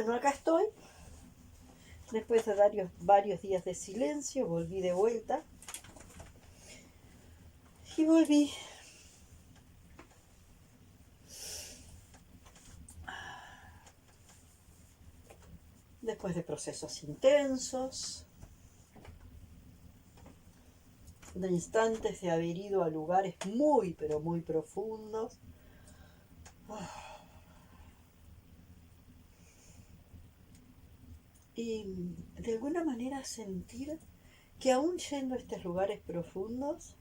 Bueno, acá estoy. Después de varios días de silencio, volví de vuelta. Y volví. Después de procesos intensos, de instantes de haber ido a lugares muy, pero muy profundos. Y de alguna manera sentir que aún yendo a estos lugares profundos,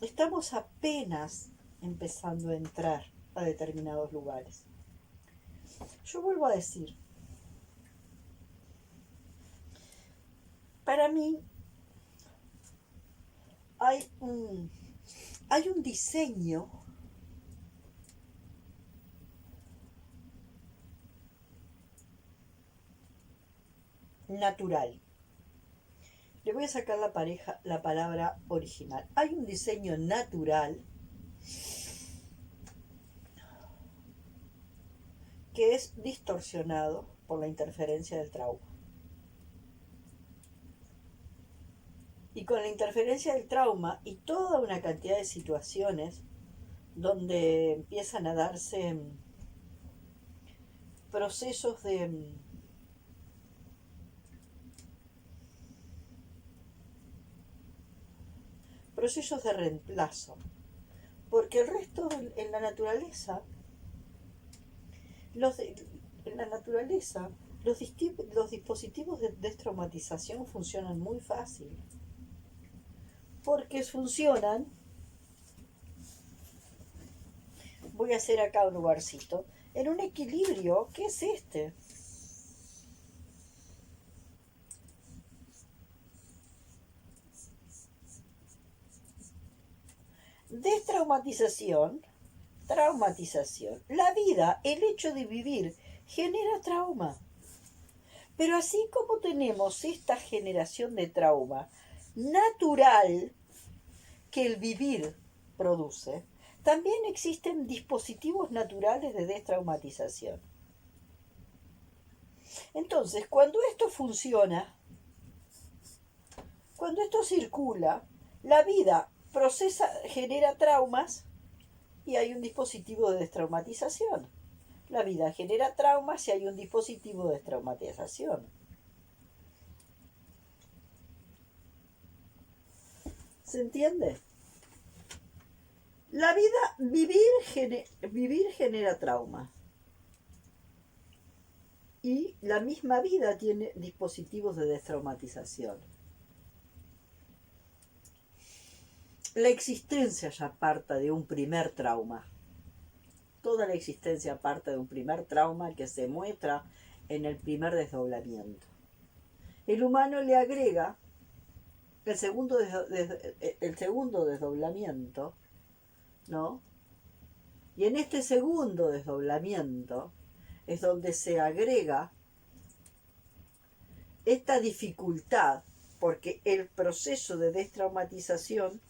estamos apenas empezando a entrar a determinados lugares. Yo vuelvo a decir, para mí hay un diseño natural. Le voy a sacar la palabra original. Hay un diseño natural que es distorsionado por la interferencia del trauma. Y con la interferencia del trauma y toda una cantidad de situaciones donde empiezan a darse procesos de reemplazo, porque el resto en la naturaleza, los dispositivos de destraumatización funcionan muy fácil, porque funcionan. Voy a hacer acá un lugarcito en un equilibrio que es este. Destraumatización, traumatización. La vida, el hecho de vivir, genera trauma. Pero así como tenemos esta generación de trauma natural que el vivir produce, también existen dispositivos naturales de destraumatización. Entonces, cuando esto funciona, cuando esto circula, la vida genera traumas y hay un dispositivo de destraumatización. La vida genera traumas y hay un dispositivo de destraumatización. ¿Se entiende? La vida, vivir genera trauma. Y la misma vida tiene dispositivos de destraumatización. La existencia ya parte de un primer trauma. Toda la existencia parte de un primer trauma que se muestra en el primer desdoblamiento. El humano le agrega el segundo desdoblamiento, ¿no? Y en este segundo desdoblamiento es donde se agrega esta dificultad, porque el proceso de destraumatización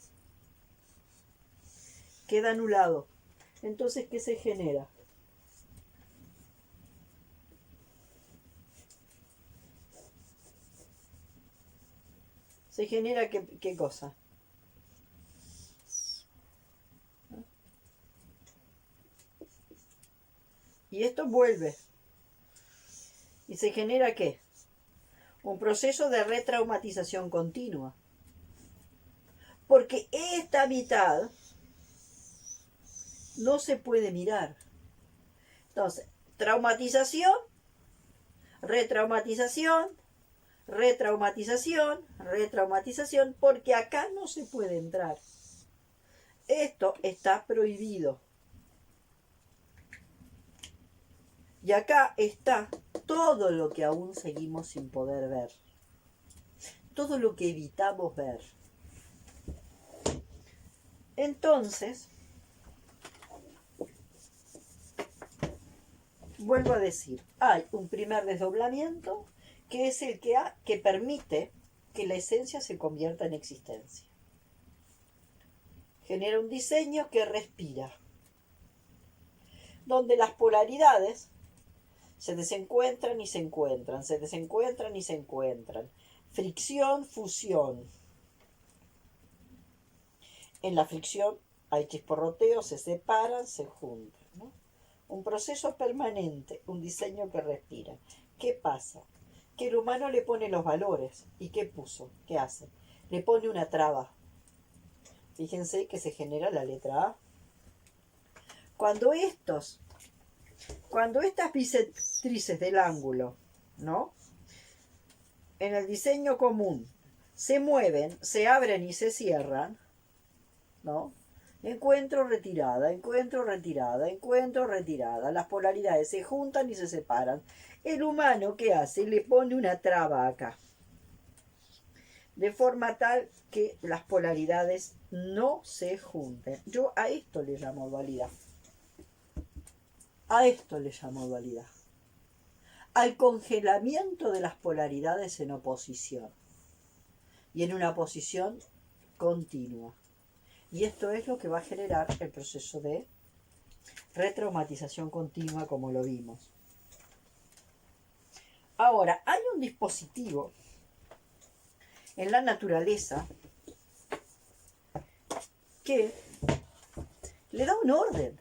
queda anulado. Entonces, ¿qué se genera? ¿Se genera qué cosa? Y esto vuelve. ¿Y se genera qué? Un proceso de retraumatización continua. Porque esta mitad no se puede mirar. Entonces, traumatización, retraumatización, retraumatización, retraumatización, porque acá no se puede entrar. Esto está prohibido. Y acá está todo lo que aún seguimos sin poder ver. Todo lo que evitamos ver. Entonces, vuelvo a decir, hay un primer desdoblamiento que es el que permite que la esencia se convierta en existencia. Genera un diseño que respira, donde las polaridades Se desencuentran y se encuentran, se desencuentran y se encuentran. Fricción, fusión. En la fricción hay chisporroteo, se separan, se juntan, ¿no? Un proceso permanente, un diseño que respira. ¿Qué pasa? Que el humano le pone los valores. ¿Y qué puso? ¿Qué hace? Le pone una traba. Fíjense que se genera la letra A. Cuando estas bisectrices del ángulo, ¿no? En el diseño común se mueven, se abren y se cierran, ¿no? Encuentro, retirada, encuentro, retirada, encuentro, retirada. Las polaridades se juntan y se separan. El humano, ¿qué hace? Le pone una traba acá. De forma tal que las polaridades no se junten. Yo a esto le llamo dualidad. A esto le llamo dualidad. Al congelamiento de las polaridades en oposición. Y en una posición continua. Y esto es lo que va a generar el proceso de retraumatización continua, como lo vimos. Ahora, hay un dispositivo en la naturaleza que le da un orden.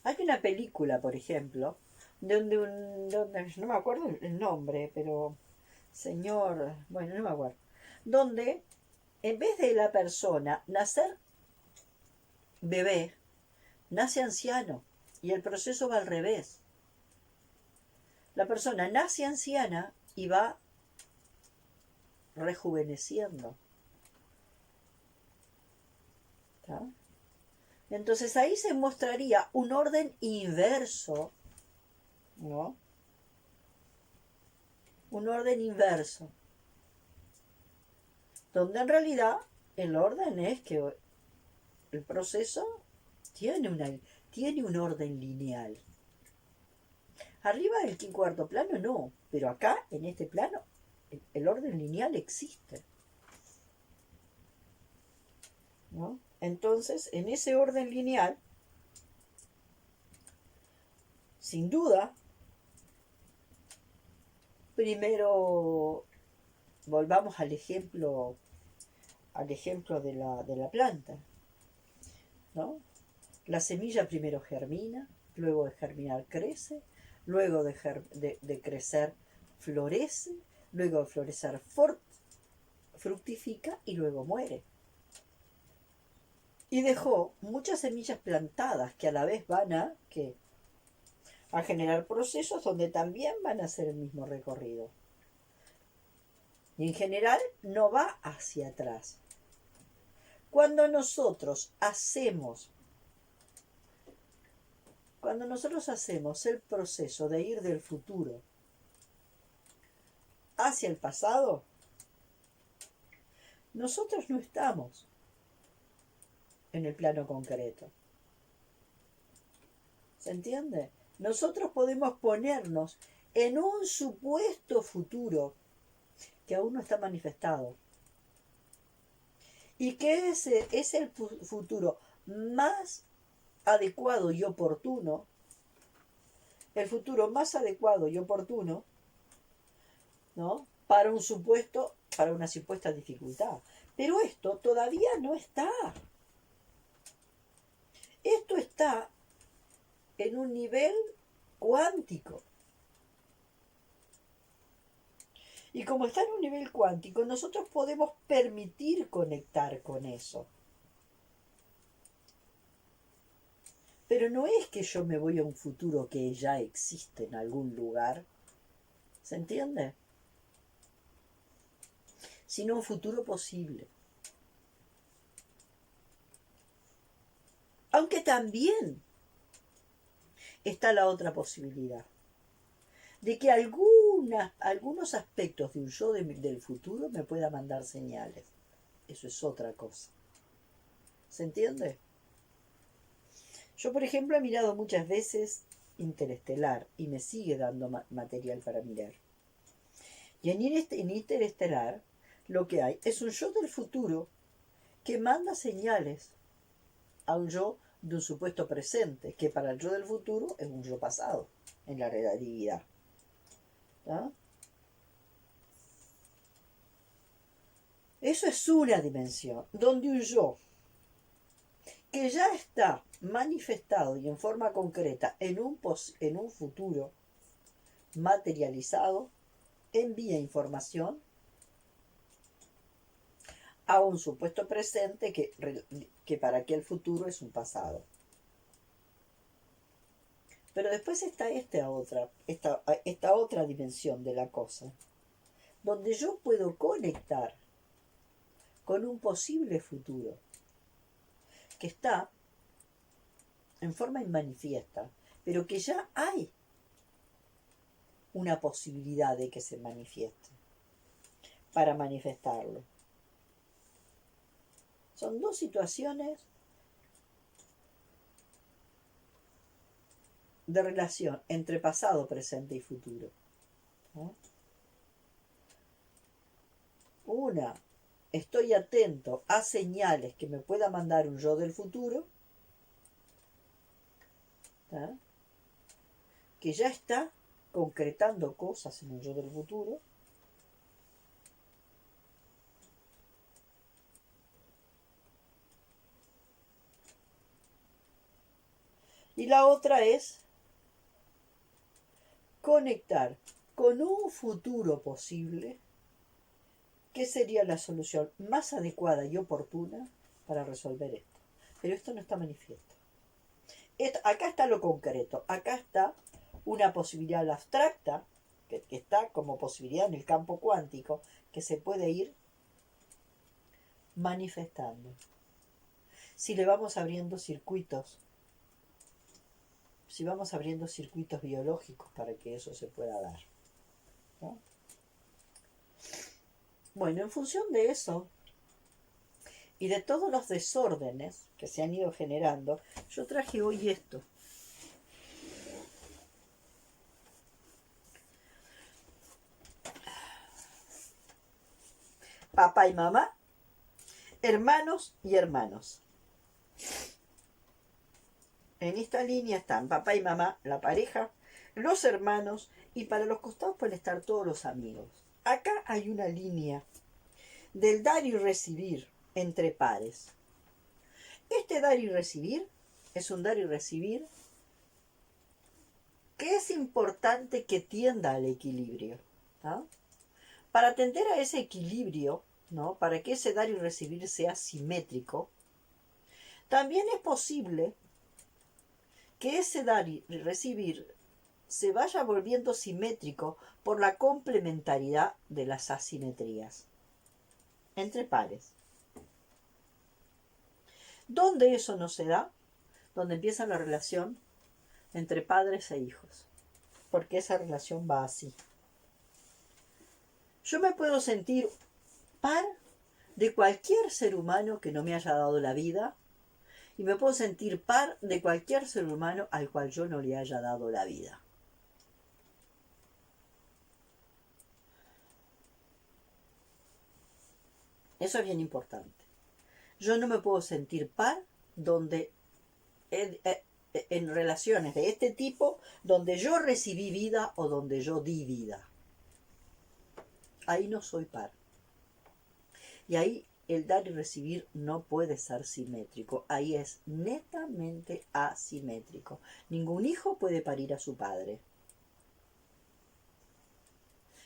Hay una película, por ejemplo, donde no me acuerdo el nombre, pero bueno, no me acuerdo, donde en vez de la persona nacer bebé, nace anciano y el proceso va al revés. La persona nace anciana y va rejuveneciendo. ¿Tá? Entonces ahí se mostraría un orden inverso, ¿no? Un orden inverso, donde en realidad el orden es que el proceso tiene un orden lineal. Arriba del cuarto plano no, pero acá, en este plano, el orden lineal existe, ¿no? Entonces, en ese orden lineal, sin duda, primero volvamos al ejemplo de la planta, ¿no? La semilla primero germina, luego de germinar crece, luego de crecer florece, luego de florecer fructifica y luego muere. Y dejó muchas semillas plantadas que a la vez van a generar procesos donde también van a hacer el mismo recorrido. Y en general no va hacia atrás. Cuando nosotros hacemos el proceso de ir del futuro hacia el pasado, nosotros no estamos en el plano concreto. ¿Se entiende? Nosotros podemos ponernos en un supuesto futuro que aún no está manifestado. Y que ese es el futuro más adecuado y oportuno, ¿no? Para una supuesta dificultad. Pero esto todavía no está. Esto está en un nivel cuántico. Y como está en un nivel cuántico, nosotros podemos permitir conectar con eso. Pero no es que yo me voy a un futuro que ya existe en algún lugar. ¿Se entiende? Sino un futuro posible. Aunque también está la otra posibilidad de que algunos aspectos de un yo del futuro me pueda mandar señales. Eso es otra cosa. ¿Se entiende? Yo, por ejemplo, he mirado muchas veces Interestelar y me sigue dando material para mirar. Y en Interestelar lo que hay es un yo del futuro que manda señales a un yo de un supuesto presente, que para el yo del futuro es un yo pasado. en la relatividad. ¿No? Eso es una dimensión, donde un yo que ya está manifestado y en forma concreta en un futuro materializado, envía información a un supuesto presente que para aquel futuro es un pasado. Pero después está esta otra dimensión de la cosa, donde yo puedo conectar con un posible futuro que está en forma inmanifiesta, pero que ya hay una posibilidad de que se manifieste para manifestarlo. Son dos situaciones de relación entre pasado, presente y futuro. ¿No? Una, estoy atento a señales que me pueda mandar un yo del futuro, ¿no? Que ya está concretando cosas en un yo del futuro. Y la otra es conectar con un futuro posible, que sería la solución más adecuada y oportuna para resolver esto. Pero esto no está manifiesto. Acá está lo concreto, acá está una posibilidad abstracta, que está como posibilidad en el campo cuántico, que se puede ir manifestando. Si le vamos abriendo circuitos, si vamos abriendo circuitos biológicos para que eso se pueda dar, ¿no? Bueno, en función de eso y de todos los desórdenes que se han ido generando, yo traje hoy esto. Papá y mamá, hermanos y hermanos. En esta línea están papá y mamá, la pareja, los hermanos, y para los costados pueden estar todos los amigos. Acá hay una línea del dar y recibir entre pares. Este dar y recibir es un dar y recibir que es importante que tienda al equilibrio, ¿no? Para atender a ese equilibrio, ¿no? Para que ese dar y recibir sea simétrico, también es posible que ese dar y recibir se vaya volviendo simétrico por la complementariedad de las asimetrías entre pares. ¿Dónde eso no se da? Donde empieza la relación entre padres e hijos, porque esa relación va así. Yo me puedo sentir par de cualquier ser humano que no me haya dado la vida, y me puedo sentir par de cualquier ser humano al cual yo no le haya dado la vida. Eso es bien importante. Yo no me puedo sentir par donde en relaciones de este tipo donde yo recibí vida o donde yo di vida. Ahí no soy par. Y ahí el dar y recibir no puede ser simétrico. Ahí es netamente asimétrico. Ningún hijo puede parir a su padre.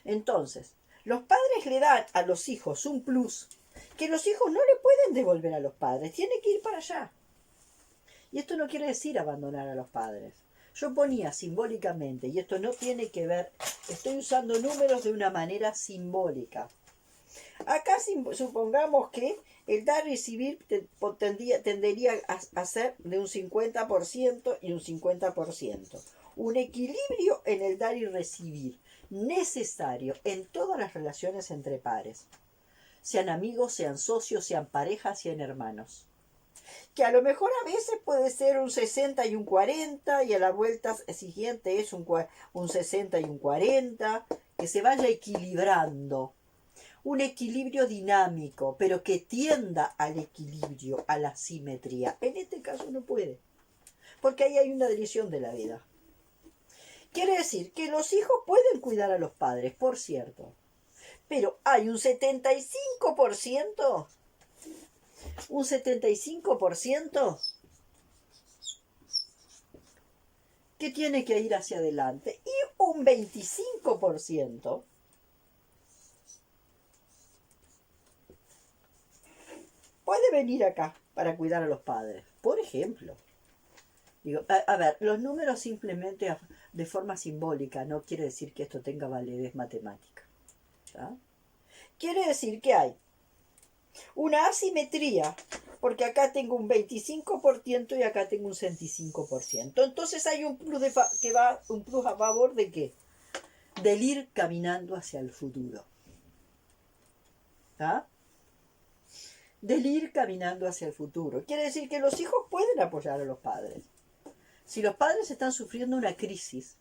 Entonces, los padres le dan a los hijos un plus que los hijos no le pueden devolver a los padres. Tiene que ir para allá. Y esto no quiere decir abandonar a los padres. Yo ponía simbólicamente, y esto no tiene que ver, estoy usando números de una manera simbólica. Acá supongamos que el dar y recibir tendería a ser de un 50% y un 50%. Un equilibrio en el dar y recibir, necesario en todas las relaciones entre pares. Sean amigos, sean socios, sean parejas, sean hermanos. Que a lo mejor a veces puede ser un 60 y un 40 y a la vuelta siguiente es un 60 y un 40, que se vaya equilibrando. Un equilibrio dinámico, pero que tienda al equilibrio, a la simetría. En este caso no puede, porque ahí hay una división de la vida. Quiere decir que los hijos pueden cuidar a los padres, por cierto, pero hay un 75% que tiene que ir hacia adelante y un 25% puede venir acá para cuidar a los padres. Por ejemplo, digo, a ver, los números simplemente de forma simbólica no quiere decir que esto tenga validez matemática. ¿Tá? Quiere decir que hay una asimetría, porque acá tengo un 25% y acá tengo un 65%. Entonces hay un plus, un plus a favor de qué? Del ir caminando hacia el futuro. ¿Ah? Del ir caminando hacia el futuro. Quiere decir que los hijos pueden apoyar a los padres. Si los padres están sufriendo una crisis,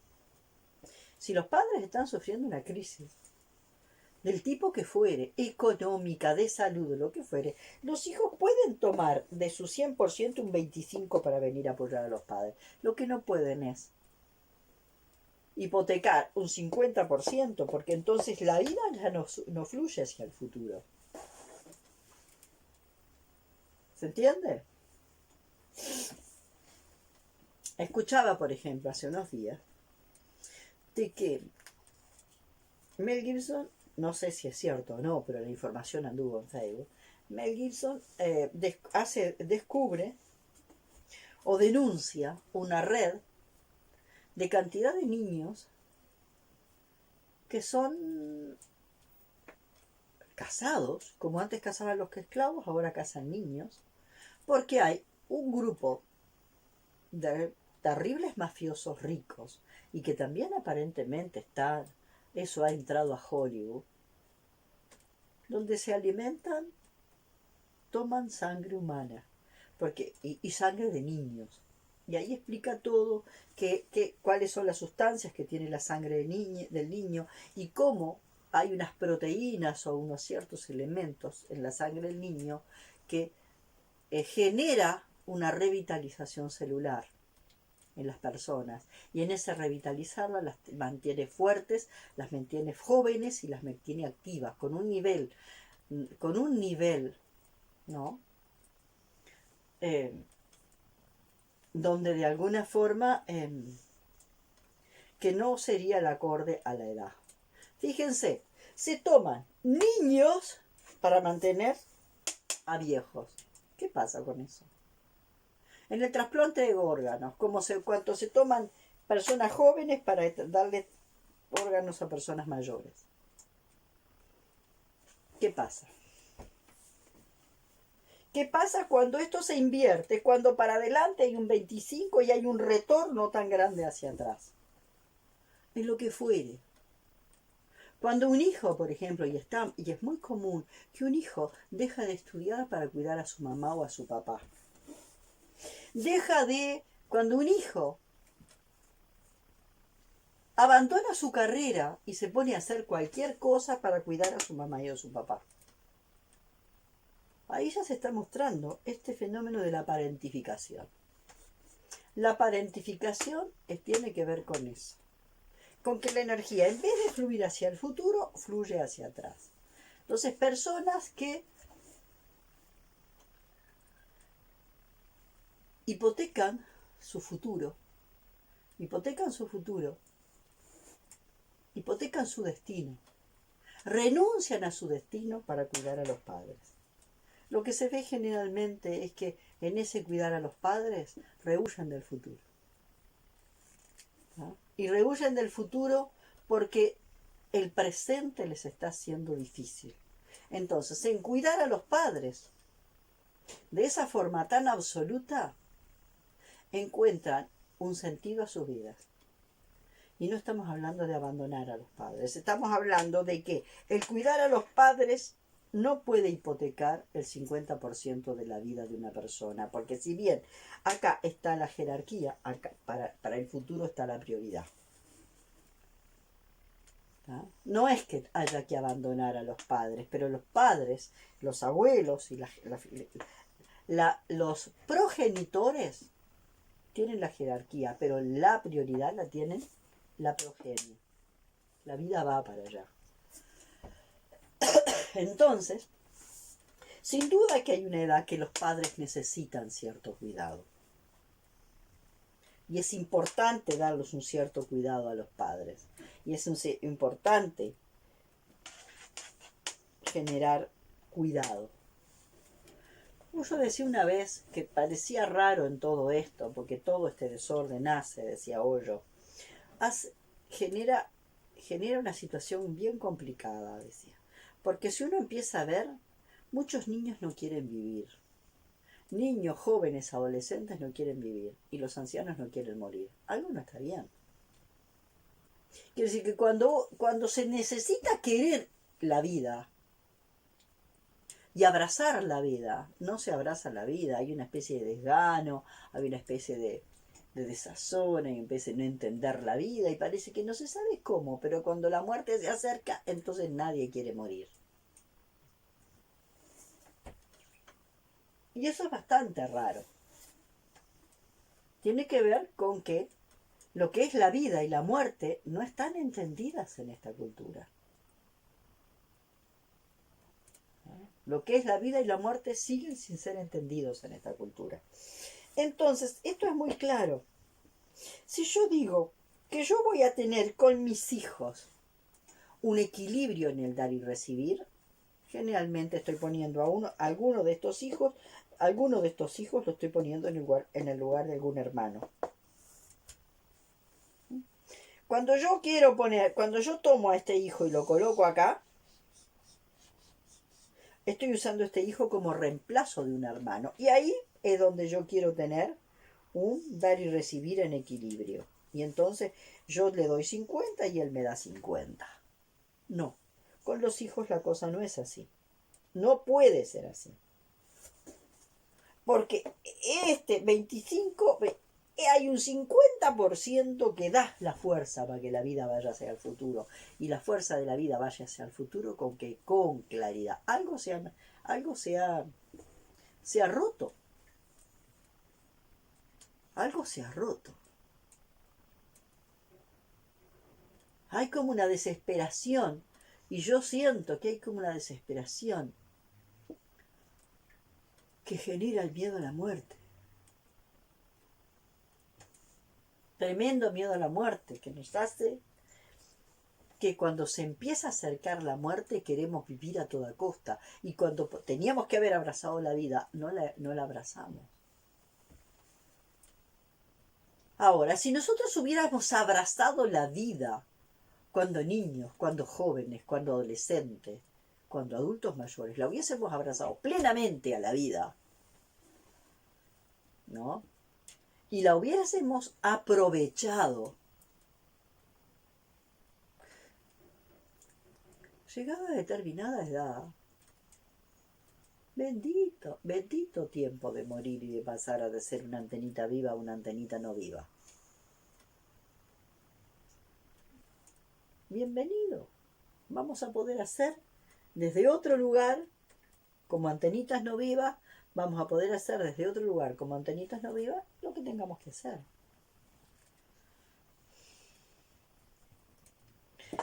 del tipo que fuere, económica, de salud, lo que fuere, los hijos pueden tomar de su 100% un 25% para venir a apoyar a los padres. Lo que no pueden es hipotecar un 50%, porque entonces la vida ya no fluye hacia el futuro. ¿Se entiende? Escuchaba, por ejemplo, hace unos días, de que Mel Gibson, no sé si es cierto o no, pero la información anduvo en Facebook, Mel Gibson descubre o denuncia una red de cantidad de niños que son casados, como antes casaban los esclavos, ahora casan niños, porque hay un grupo de terribles mafiosos ricos y que también aparentemente eso ha entrado a Hollywood, donde se alimentan, toman sangre humana y sangre de niños. Y ahí explica todo, cuáles son las sustancias que tiene la sangre del niño y cómo hay unas proteínas o unos ciertos elementos en la sangre del niño que genera una revitalización celular en las personas, y en ese revitalizarlas las mantiene fuertes, las mantiene jóvenes y las mantiene activas con un nivel, ¿no? Donde de alguna forma que no sería el acorde a la edad. Fíjense, se toman niños para mantener a viejos. ¿Qué pasa con eso? En el trasplante de órganos, cuánto se toman personas jóvenes para darle órganos a personas mayores. ¿Qué pasa? ¿Qué pasa cuando esto se invierte? Cuando para adelante hay un 25 y hay un retorno tan grande hacia atrás. Es lo que fuere. Cuando un hijo, por ejemplo, y es muy común que un hijo deja de estudiar para cuidar a su mamá o a su papá. Cuando un hijo abandona su carrera y se pone a hacer cualquier cosa para cuidar a su mamá y a su papá. Ahí ya se está mostrando este fenómeno de la parentificación. La parentificación tiene que ver con eso. Con que la energía, en vez de fluir hacia el futuro, fluye hacia atrás. Entonces, personas que hipotecan su futuro, hipotecan su destino, renuncian a su destino para cuidar a los padres. Lo que se ve generalmente es que en ese cuidar a los padres rehuyen del futuro. ¿No? Y rehuyen del futuro porque el presente les está haciendo difícil. Entonces, en cuidar a los padres de esa forma tan absoluta, encuentran un sentido a sus vidas. Y no estamos hablando de abandonar a los padres, estamos hablando de que el cuidar a los padres no puede hipotecar el 50% de la vida de una persona, porque si bien acá está la jerarquía, acá para el futuro está la prioridad. ¿Ah? No es que haya que abandonar a los padres, pero los padres, los abuelos y los progenitores tienen la jerarquía, pero la prioridad la tienen la progenie. La vida va para allá. Entonces, sin duda que hay una edad que los padres necesitan cierto cuidado. Y es importante darles un cierto cuidado a los padres. Y es importante generar cuidado. Yo decía una vez que parecía raro en todo esto, porque todo este desorden hace, decía Hoyo, genera una situación bien complicada, decía. Porque si uno empieza a ver, muchos niños no quieren vivir. Niños, jóvenes, adolescentes no quieren vivir. Y los ancianos no quieren morir. Algo no está bien. Quiere decir que cuando se necesita querer la vida y abrazar la vida, no se abraza la vida. Hay una especie de desgano, hay una especie de desazón, hay una especie de no entender la vida y parece que no se sabe cómo, pero cuando la muerte se acerca, entonces nadie quiere morir. Y eso es bastante raro. Tiene que ver con que lo que es la vida y la muerte no están entendidas en esta cultura. Lo que es la vida y la muerte siguen sin ser entendidos en esta cultura. Entonces, esto es muy claro. Si yo digo que yo voy a tener con mis hijos un equilibrio en el dar y recibir, generalmente estoy poniendo a alguno de estos hijos lo estoy poniendo en el lugar de algún hermano. Cuando yo tomo a este hijo y lo coloco acá, estoy usando a este hijo como reemplazo de un hermano. Y ahí es donde yo quiero tener un dar y recibir en equilibrio. Y entonces yo le doy 50 y él me da 50. No, con los hijos la cosa no es así. No puede ser así. Porque hay un 50% que da la fuerza para que la vida vaya hacia el futuro. Y la fuerza de la vida vaya hacia el futuro con claridad. Algo se ha roto. Algo se ha roto. Hay como una desesperación. Y yo siento que hay como una desesperación que genera el miedo a la muerte. Tremendo miedo a la muerte que nos hace que cuando se empieza a acercar la muerte queremos vivir a toda costa. Y cuando teníamos que haber abrazado la vida, no la abrazamos. Ahora, si nosotros hubiéramos abrazado la vida cuando niños, cuando jóvenes, cuando adolescentes, cuando adultos mayores, la hubiésemos abrazado plenamente a la vida, ¿no? Y la hubiésemos aprovechado. Llegada a determinada edad, bendito tiempo de morir y de pasar a de ser una antenita viva a una antenita no viva. Bienvenido. Vamos a poder hacer desde otro lugar, como antenitas no vivas, vamos a poder hacer desde otro lugar, como antenitas no vivas, lo que tengamos que hacer.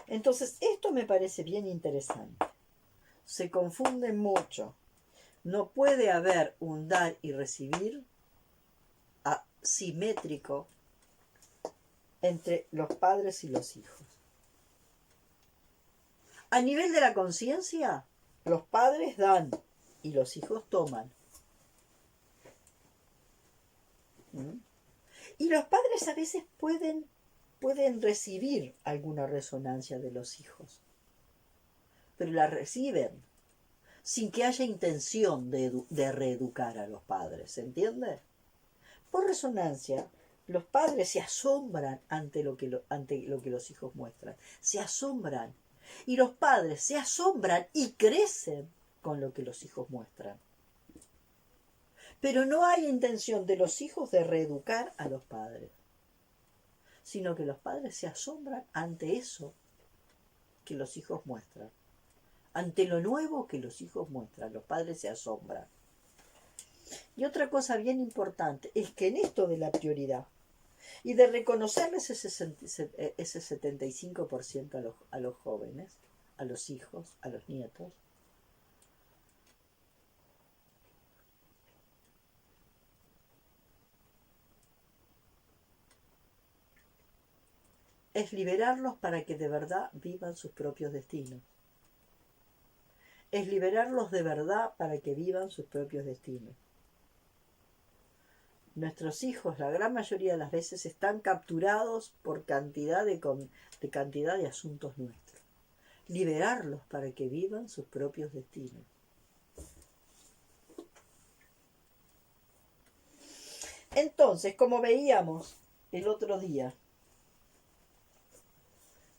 Entonces, esto me parece bien interesante. Se confunden mucho. No puede haber un dar y recibir asimétrico entre los padres y los hijos. A nivel de la conciencia, los padres dan y los hijos toman. Y los padres a veces pueden recibir alguna resonancia de los hijos, pero la reciben sin que haya intención de reeducar a los padres, ¿se entiende? Por resonancia, los padres se asombran ante lo que los hijos muestran, se asombran, y los padres se asombran y crecen con lo que los hijos muestran. Pero no hay intención de los hijos de reeducar a los padres, sino que los padres se asombran ante eso que los hijos muestran. Ante lo nuevo que los hijos muestran, los padres se asombran. Y otra cosa bien importante es que en esto de la prioridad, y de reconocerles ese 75% a los jóvenes, a los hijos, a los nietos. Es liberarlos para que de verdad vivan sus propios destinos. Es liberarlos de verdad para que vivan sus propios destinos. Nuestros hijos, la gran mayoría de las veces, están capturados por cantidad de asuntos nuestros. Liberarlos para que vivan sus propios destinos. Entonces, como veíamos el otro día,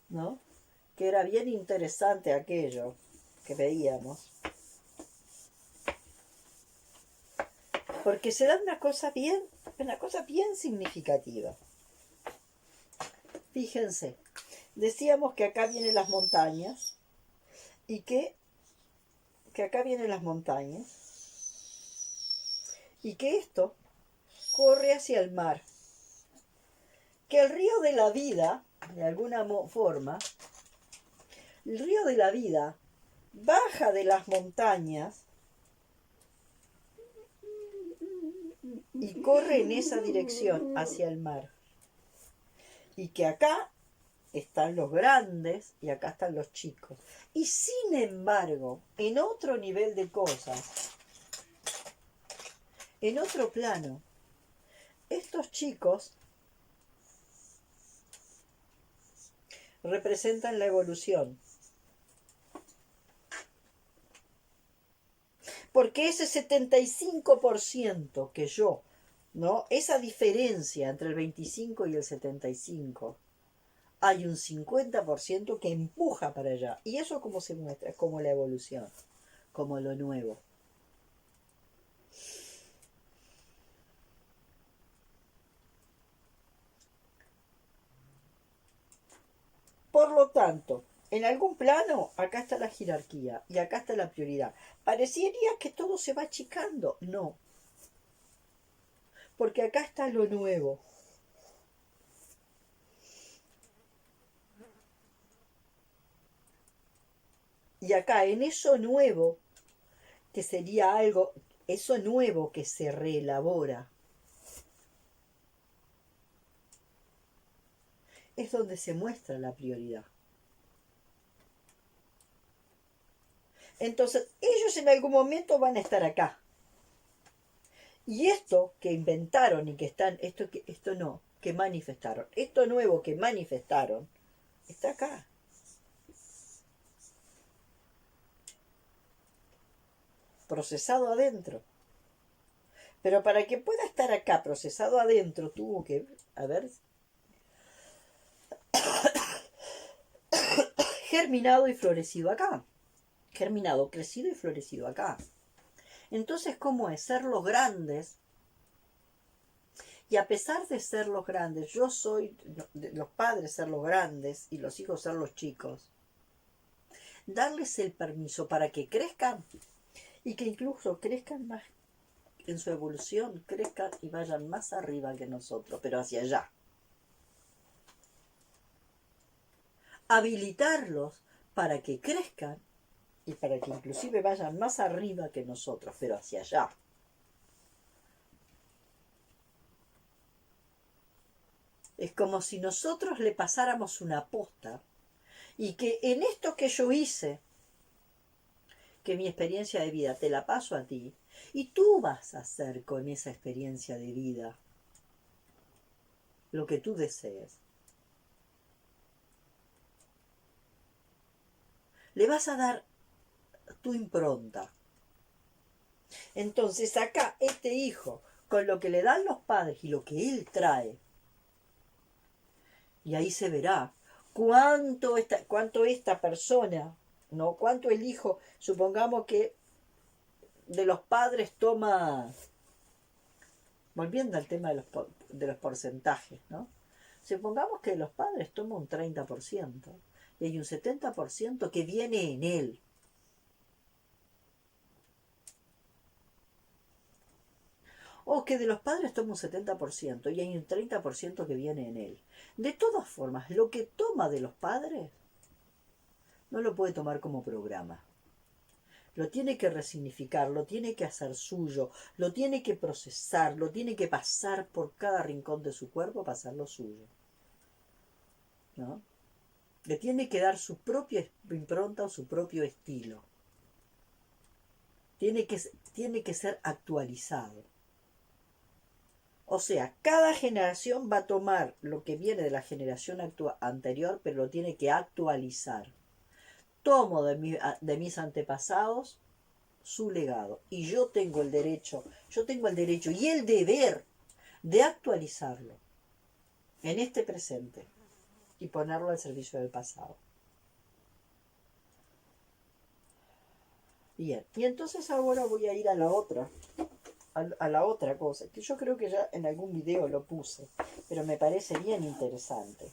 ¿no? Que era bien interesante aquello que veíamos, porque se da una cosa bien significativa. Fíjense, decíamos que acá vienen las montañas y que acá vienen las montañas y que esto corre hacia el mar, que el río de la vida, de alguna forma, el río de la vida baja de las montañas y corre en esa dirección hacia el mar. Y que acá están los grandes y acá están los chicos. Y sin embargo, en otro nivel de cosas, en otro plano, estos chicos representan la evolución. Porque ese 75% que yo, ¿no? Esa diferencia entre el 25 y el 75, hay un 50% que empuja para allá. ¿Y eso cómo se muestra? Como la evolución, como lo nuevo. Por lo tanto, en algún plano, acá está la jerarquía y acá está la prioridad. Parecería que todo se va achicando. No. Porque acá está lo nuevo. Y acá, en eso nuevo, que sería algo, eso nuevo que se reelabora, es donde se muestra la prioridad. Entonces, ellos en algún momento van a estar acá. Y esto que inventaron y que están, esto no, que manifestaron, esto nuevo que manifestaron, está acá. Procesado adentro. Pero para que pueda estar acá procesado adentro, tuvo que haber germinado y florecido acá. Germinado, crecido y florecido acá. Entonces, ¿cómo es? Ser los grandes. Y a pesar de ser los grandes, yo soy, los padres ser los grandes y los hijos ser los chicos. Darles el permiso para que crezcan y que incluso crezcan más en su evolución, crezcan y vayan más arriba que nosotros, pero hacia allá. Habilitarlos para que crezcan y para que inclusive vayan más arriba que nosotros, pero hacia allá. Es como si nosotros le pasáramos una posta y que en esto que yo hice, que mi experiencia de vida te la paso a ti, y tú vas a hacer con esa experiencia de vida lo que tú desees. Le vas a dar tu impronta. Entonces acá este hijo, con lo que le dan los padres y lo que él trae, y ahí se verá cuánto esta persona, ¿no? Cuánto el hijo, supongamos que de los padres toma, volviendo al tema de los porcentajes, ¿no? Supongamos que de los padres toma un 30% y hay un 70% que viene en él. O que de los padres toma un 70% y hay un 30% que viene en él. De todas formas, lo que toma de los padres no lo puede tomar como programa. Lo tiene que resignificar, lo tiene que hacer suyo, lo tiene que procesar, lo tiene que pasar por cada rincón de su cuerpo para hacerlo suyo, ¿no? Le tiene que dar su propia impronta o su propio estilo. Tiene que ser actualizado. O sea, cada generación va a tomar lo que viene de la generación anterior, pero lo tiene que actualizar. Tomo de mis antepasados su legado y yo tengo el derecho y el deber de actualizarlo en este presente y ponerlo al servicio del pasado. Bien, y entonces ahora voy a ir a la otra cosa, que yo creo que ya en algún video lo puse, pero me parece bien interesante.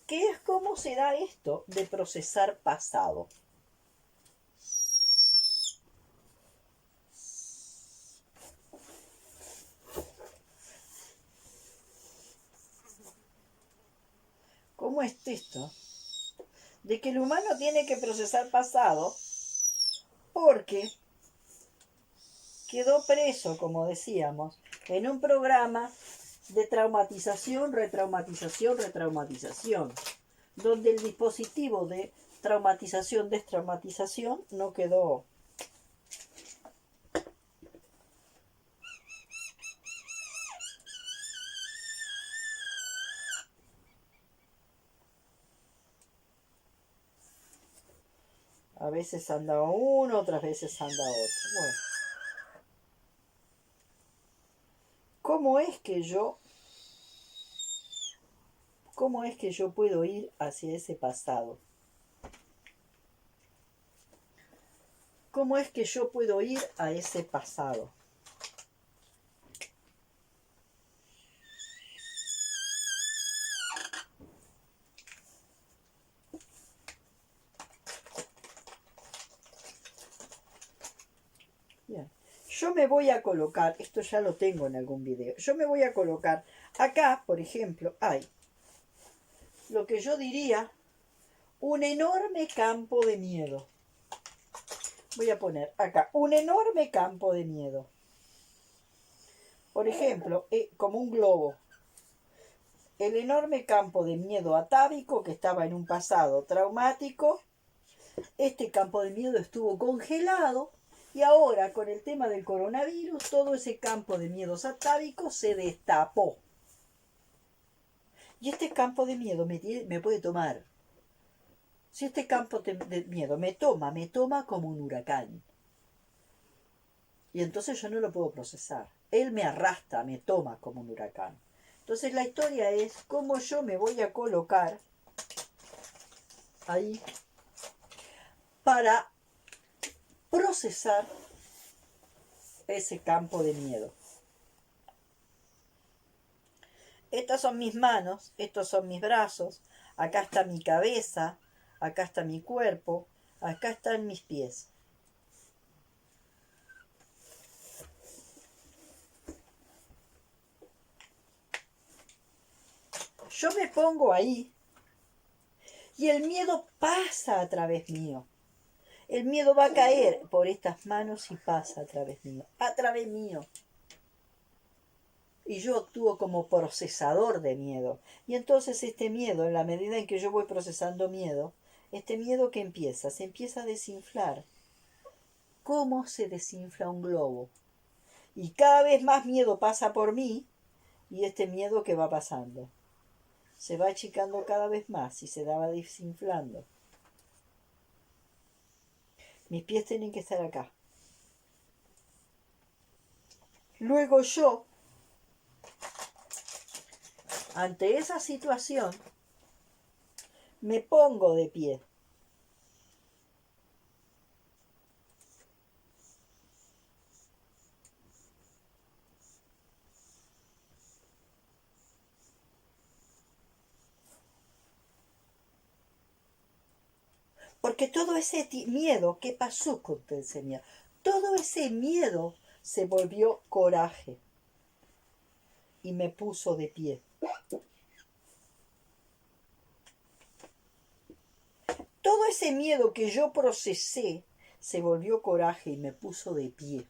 ¿Qué es cómo se da esto de procesar pasado? ¿Cómo es esto? De que el humano tiene que procesar pasado porque quedó preso, como decíamos, en un programa de traumatización, retraumatización, retraumatización, donde el dispositivo de traumatización, destraumatización no quedó. A veces anda uno, otras veces anda otro. Bueno, ¿cómo es que yo puedo ir hacia ese pasado? ¿Cómo es que yo puedo ir a ese pasado? Bien. Yo me voy a colocar, esto ya lo tengo en algún video, yo me voy a colocar, acá, por ejemplo, hay lo que yo diría un enorme campo de miedo. Voy a poner acá un enorme campo de miedo. Por ejemplo, como un globo. El enorme campo de miedo atávico que estaba en un pasado traumático. Este campo de miedo estuvo congelado y ahora con el tema del coronavirus todo ese campo de miedos atávicos se destapó. Y este campo de miedo me puede tomar. Si este campo de miedo me toma como un huracán. Y entonces yo no lo puedo procesar. Él me arrastra, me toma como un huracán. Entonces la historia es cómo yo me voy a colocar ahí para procesar ese campo de miedo. Estas son mis manos, estos son mis brazos, acá está mi cabeza, acá está mi cuerpo, acá están mis pies. Yo me pongo ahí y el miedo pasa a través mío. El miedo va a caer por estas manos y pasa a través mío. Y yo actúo como procesador de miedo. Y entonces este miedo, en la medida en que yo voy procesando miedo, este miedo que se empieza a desinflar. ¿Cómo se desinfla un globo? Y cada vez más miedo pasa por mí y este miedo que va pasando se va achicando cada vez más y se va desinflando. Mis pies tienen que estar acá. Luego yo, ante esa situación, me pongo de pie. Porque todo ese miedo, ¿qué pasó con ese miedo? Todo ese miedo se volvió coraje y me puso de pie. Todo ese miedo que yo procesé se volvió coraje y me puso de pie.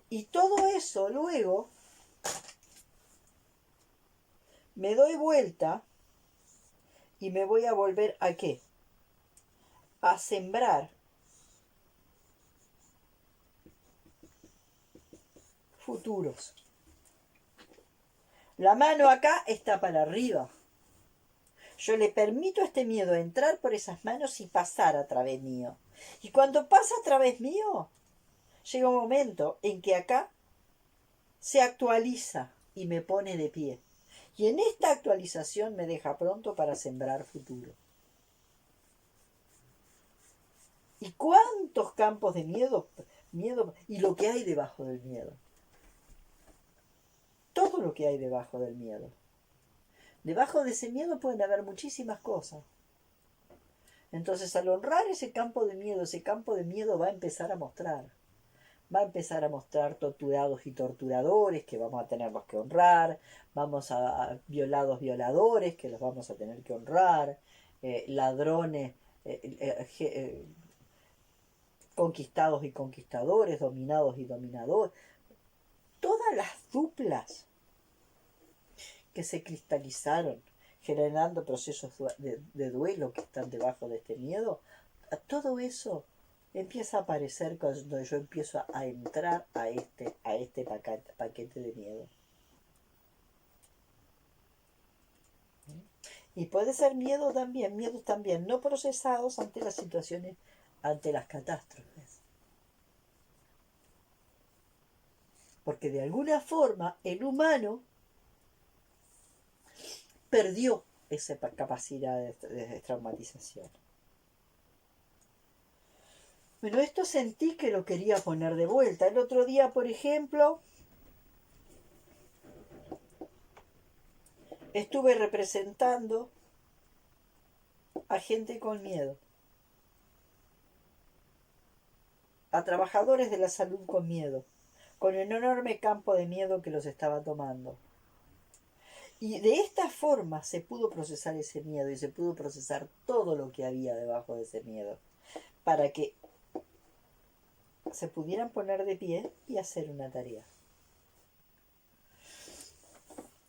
Y todo eso luego me doy vuelta y me voy a volver ¿a qué? A sembrar futuros. La mano acá está para arriba. Yo le permito a este miedo entrar por esas manos y pasar a través mío. Y cuando pasa a través mío, llega un momento en que acá se actualiza y me pone de pie. Y en esta actualización me deja pronto para sembrar futuro. ¿Y cuántos campos de miedo y lo que hay debajo del miedo? Todo lo que hay debajo del miedo. Debajo de ese miedo pueden haber muchísimas cosas. Entonces, al honrar ese campo de miedo va a empezar a mostrar. Va a empezar a mostrar torturados y torturadores que vamos a tenerlos que honrar. Vamos a violados, violadores que los vamos a tener que honrar. Ladrones, conquistados y conquistadores, dominados y dominadores. Todas las duplas que se cristalizaron generando procesos de duelo que están debajo de este miedo, todo eso empieza a aparecer cuando yo empiezo a entrar a este paquete de miedo. Y puede ser miedos también no procesados ante las situaciones, ante las catástrofes. Porque de alguna forma el humano perdió esa capacidad de traumatización. Bueno, esto sentí que lo quería poner de vuelta. El otro día, por ejemplo, estuve representando a gente con miedo, a trabajadores de la salud con miedo, con un enorme campo de miedo que los estaba tomando. Y de esta forma se pudo procesar ese miedo y se pudo procesar todo lo que había debajo de ese miedo, para que se pudieran poner de pie y hacer una tarea.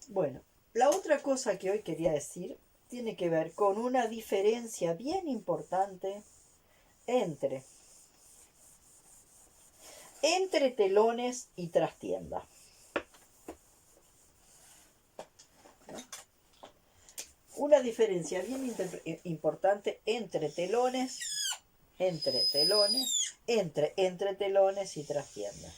Bueno, la otra cosa que hoy quería decir tiene que ver con una diferencia bien importante entre telones y trastienda. Una diferencia bien importante entre telones y trastienda.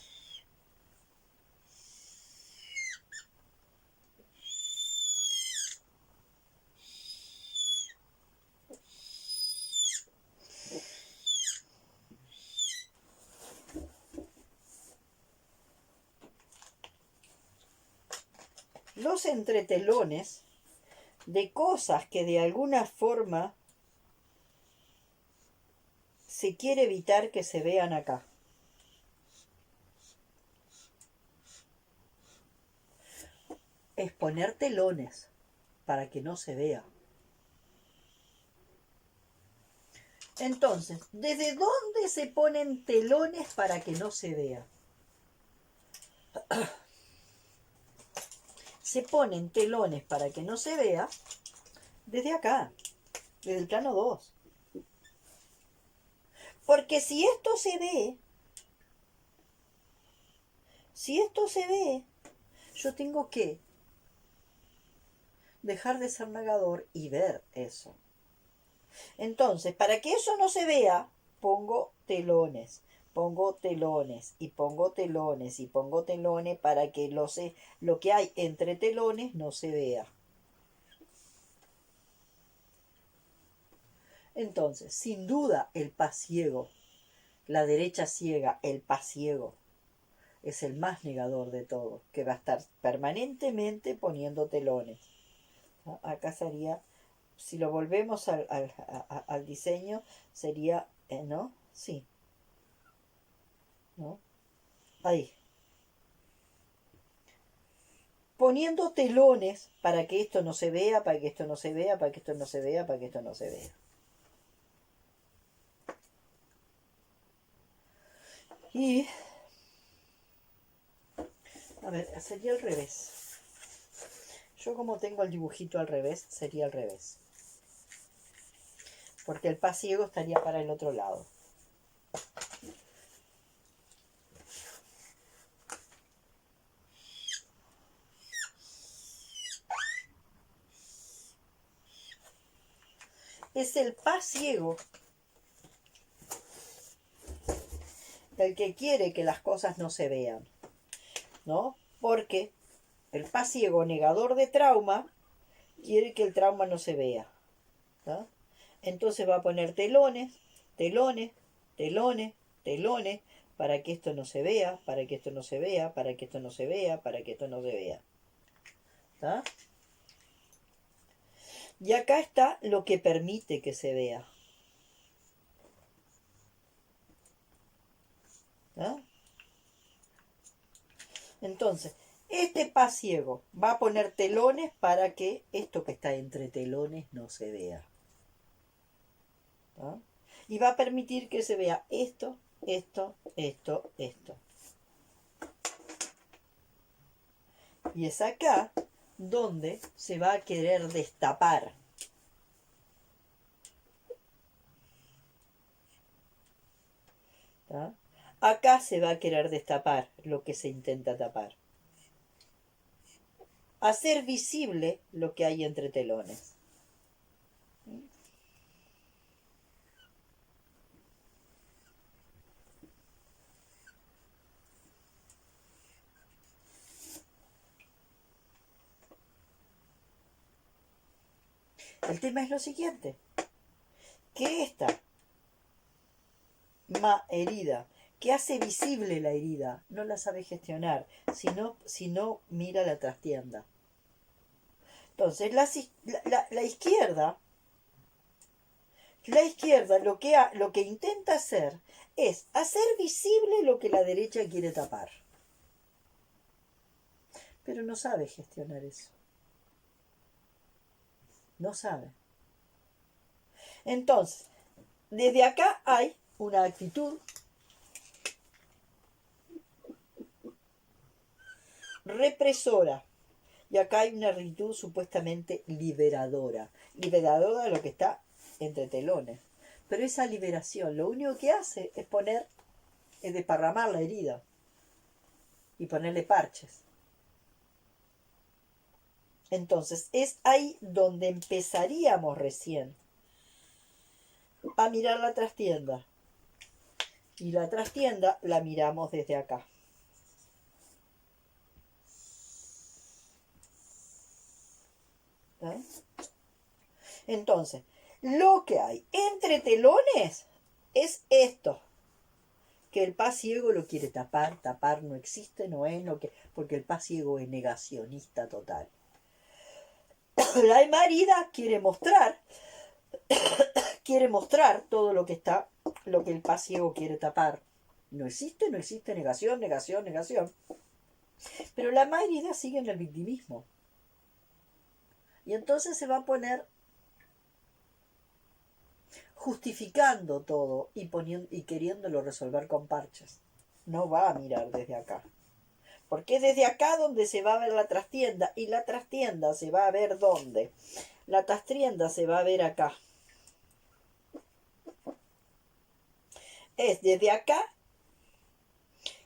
Los entretelones de cosas que de alguna forma se quiere evitar que se vean acá. Es poner telones para que no se vea. Entonces, ¿desde dónde se ponen telones para que no se vea? Se ponen telones para que no se vea desde acá, desde el plano 2. Porque si esto se ve, yo tengo que dejar de ser negador y ver eso. Entonces, para que eso no se vea, pongo telones y pongo telones para que lo que hay entre telones no se vea. Entonces, sin duda, el paz ciego, la derecha ciega, el paz ciego, es el más negador de todos, que va a estar permanentemente poniendo telones. ¿No? Acá sería, si lo volvemos al diseño, sería, ¿no? Sí. ¿No? ahí, poniendo telones para que esto no se vea, para que esto no se vea, para que esto no se vea, para que esto no se vea. Y, a ver, sería al revés. Yo como tengo el dibujito al revés, sería al revés. Porque el pasiego estaría para el otro lado. Es el pasiego el que quiere que las cosas no se vean, ¿no? Porque el pasiego negador de trauma quiere que el trauma no se vea, ¿no? Entonces va a poner telones, telones, telones, telones, para que esto no se vea, para que esto no se vea, para que esto no se vea, para que esto no se vea. ¿Tá? Y acá está lo que permite que se vea. ¿Tá? Entonces, este pasiego va a poner telones para que esto que está entre telones no se vea. ¿Tá? Y va a permitir que se vea esto, esto, esto, esto. Y es acá donde se va a querer destapar. ¿Tá? Acá se va a querer destapar lo que se intenta tapar. Hacer visible lo que hay entre telones. El tema es lo siguiente, que esta herida, que hace visible la herida, no la sabe gestionar, si no mira la trastienda. Entonces, la izquierda lo que intenta hacer es hacer visible lo que la derecha quiere tapar. Pero no sabe gestionar eso. No sabe. Entonces, desde acá hay una actitud represora. Y acá hay una actitud supuestamente liberadora. Liberadora de lo que está entre telones. Pero esa liberación lo único que hace es desparramar la herida. Y ponerle parches. Entonces es ahí donde empezaríamos recién a mirar la trastienda. Y la trastienda la miramos desde acá. ¿Eh? Entonces, lo que hay entre telones es esto. Que el paz ciego lo quiere tapar, tapar no existe, no es lo que... Porque el paz ciego es negacionista total. La herida quiere mostrar todo lo que está, lo que el paz ciego quiere tapar. No existe, negación, negación, negación. Pero la herida sigue en el victimismo. Y entonces se va a poner justificando todo y queriéndolo resolver con parches. No va a mirar desde acá. Porque es desde acá donde se va a ver la trastienda. Y la trastienda se va a ver ¿dónde? La trastienda se va a ver acá. Es desde acá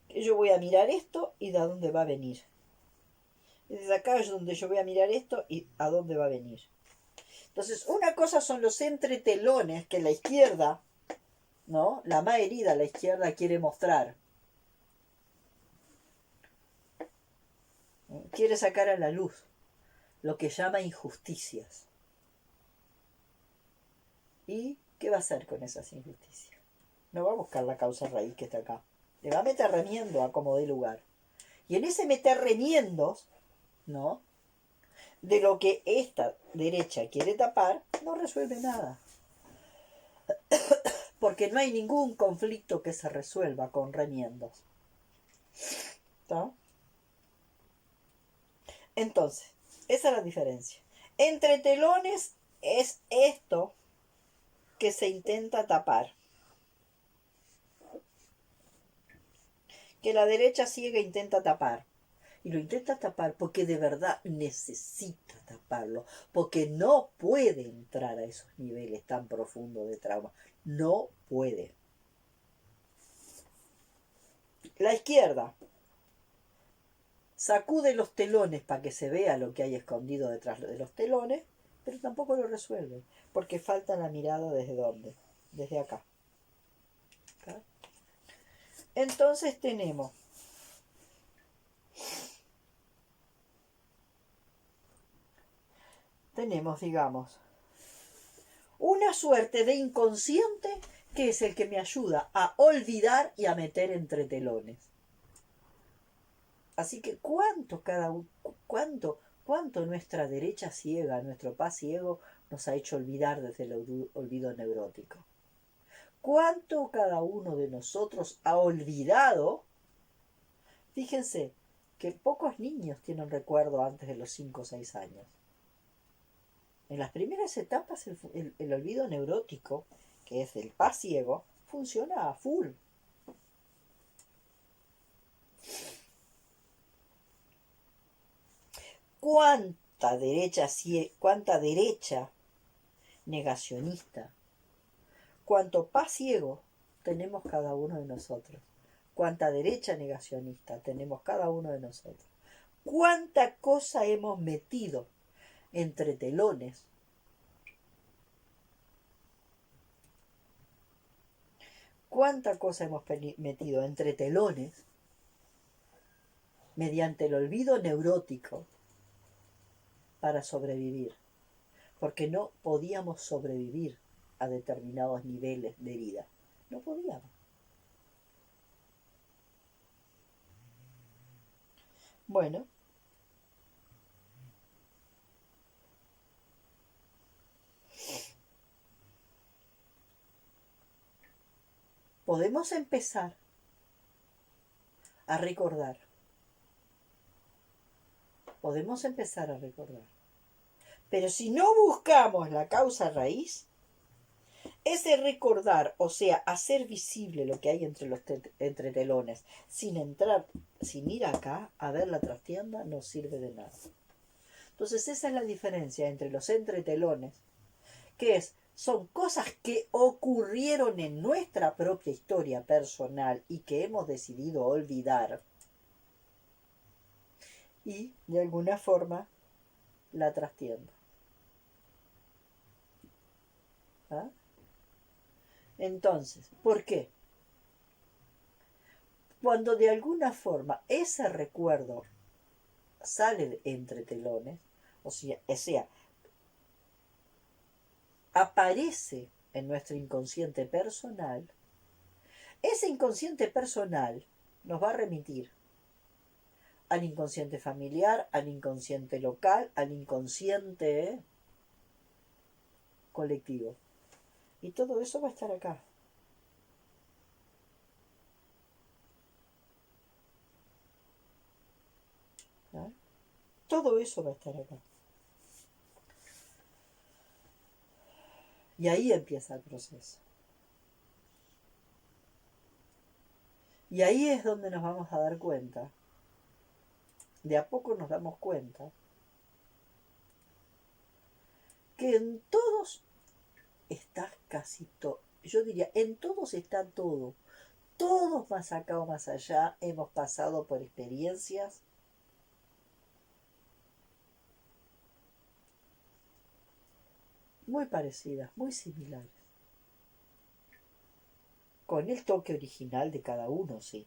que yo voy a mirar esto y de dónde va a venir. Desde acá es donde yo voy a mirar esto y a dónde va a venir. Entonces, una cosa son los entretelones que la izquierda, ¿no? La más herida, la izquierda quiere mostrar. Quiere sacar a la luz lo que llama injusticias. ¿Y qué va a hacer con esas injusticias? No va a buscar la causa raíz que está acá. Le va a meter remiendo a como dé lugar. Y en ese meter remiendos, ¿no? De lo que esta derecha quiere tapar, no resuelve nada. Porque no hay ningún conflicto que se resuelva con remiendos. ¿Está? Entonces, esa es la diferencia. Entre telones es esto que se intenta tapar. Que la derecha ciega intenta tapar. Y lo intenta tapar porque de verdad necesita taparlo. Porque no puede entrar a esos niveles tan profundos de trauma. No puede. La izquierda sacude los telones para que se vea lo que hay escondido detrás de los telones, pero tampoco lo resuelve. Porque falta la mirada desde dónde. Desde acá. ¿Acá? Entonces tenemos, digamos, una suerte de inconsciente que es el que me ayuda a olvidar y a meter entre telones. Así que cuánto nuestra derecha ciega, nuestro paz ciego, nos ha hecho olvidar desde el olvido neurótico. Cuánto cada uno de nosotros ha olvidado. Fíjense que pocos niños tienen recuerdo antes de los 5 o 6 años. En las primeras etapas el olvido neurótico, que es el paz ciego, funciona a full. Cuánta derecha negacionista, cuánto paz ciego tenemos cada uno de nosotros, cuánta derecha negacionista tenemos cada uno de nosotros, cuánta cosa hemos metido entre telones, cuánta cosa hemos metido entre telones mediante el olvido neurótico para sobrevivir, porque no podíamos sobrevivir a determinados niveles de herida, no podíamos. Bueno, podemos empezar a recordar. Podemos empezar a recordar. Pero si no buscamos la causa raíz, ese recordar, o sea, hacer visible lo que hay entre los entre telones, sin entrar, sin ir acá a ver la trastienda, no sirve de nada. Entonces esa es la diferencia entre los entretelones, que son cosas que ocurrieron en nuestra propia historia personal y que hemos decidido olvidar, y de alguna forma la trastienda. ¿Ah? Entonces, ¿por qué? Cuando de alguna forma ese recuerdo sale entre telones, o sea, aparece en nuestro inconsciente personal, ese inconsciente personal nos va a remitir al inconsciente familiar, al inconsciente local, al inconsciente colectivo. Y todo eso va a estar acá. ¿No? Todo eso va a estar acá. Y ahí empieza el proceso. Y ahí es donde nos vamos a dar cuenta. De a poco nos damos cuenta que en todos está casi todo. Yo diría, en todos está todo. Todos más acá o más allá hemos pasado por experiencias muy parecidas, muy similares. Con el toque original de cada uno, sí.